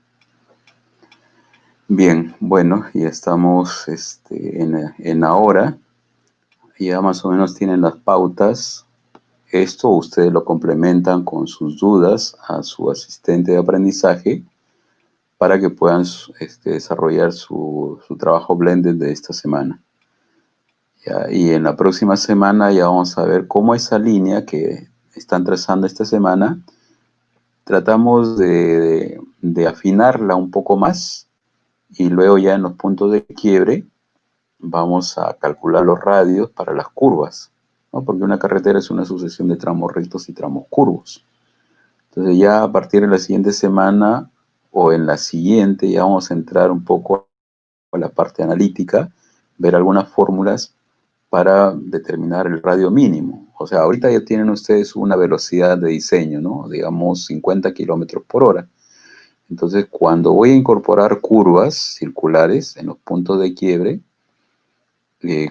Bien, bueno, ya estamos en la hora. Ya más o menos tienen las pautas. Esto ustedes lo complementan con sus dudas a su asistente de aprendizaje para que puedan desarrollar su trabajo blended de esta semana. ¿Ya? Y en la próxima semana ya vamos a ver cómo esa línea que están trazando esta semana, tratamos de afinarla un poco más y luego ya en los puntos de quiebre vamos a calcular los radios para las curvas, ¿no? Porque una carretera es una sucesión de tramos rectos y tramos curvos. Entonces ya a partir de la siguiente semana o en la siguiente ya vamos a entrar un poco a la parte analítica, ver algunas fórmulas para determinar el radio mínimo. O sea, ahorita ya tienen ustedes una velocidad de diseño, ¿no? Digamos 50 kilómetros por hora. Entonces, cuando voy a incorporar curvas circulares en los puntos de quiebre,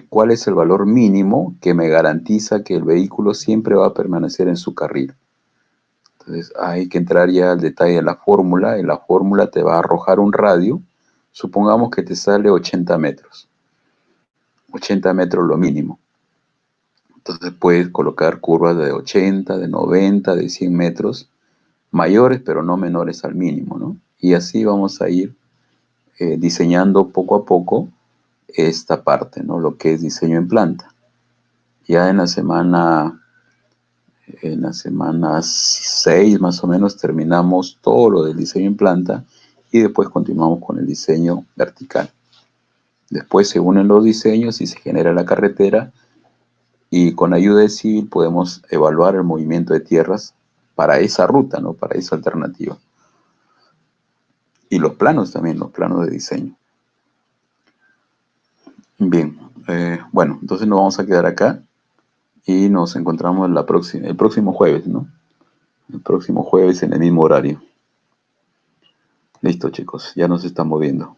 ¿cuál es el valor mínimo que me garantiza que el vehículo siempre va a permanecer en su carril? Entonces, hay que entrar ya al detalle de la fórmula. En la fórmula te va a arrojar un radio. Supongamos que te sale 80 metros. 80 metros lo mínimo. Entonces puedes colocar curvas de 80, de 90, de 100 metros, mayores pero no menores al mínimo, ¿no? Y así vamos a ir diseñando poco a poco esta parte, ¿no? Lo que es diseño en planta. Ya en la semana 6 más o menos terminamos todo lo del diseño en planta y después continuamos con el diseño vertical. Después se unen los diseños y se genera la carretera. Y con ayuda de Civil podemos evaluar el movimiento de tierras para esa ruta, ¿no? Para esa alternativa. Y los planos también, los planos de diseño. Bien, bueno, entonces nos vamos a quedar acá y nos encontramos el próximo jueves, ¿no? El próximo jueves en el mismo horario. Listo, chicos, ya nos estamos viendo.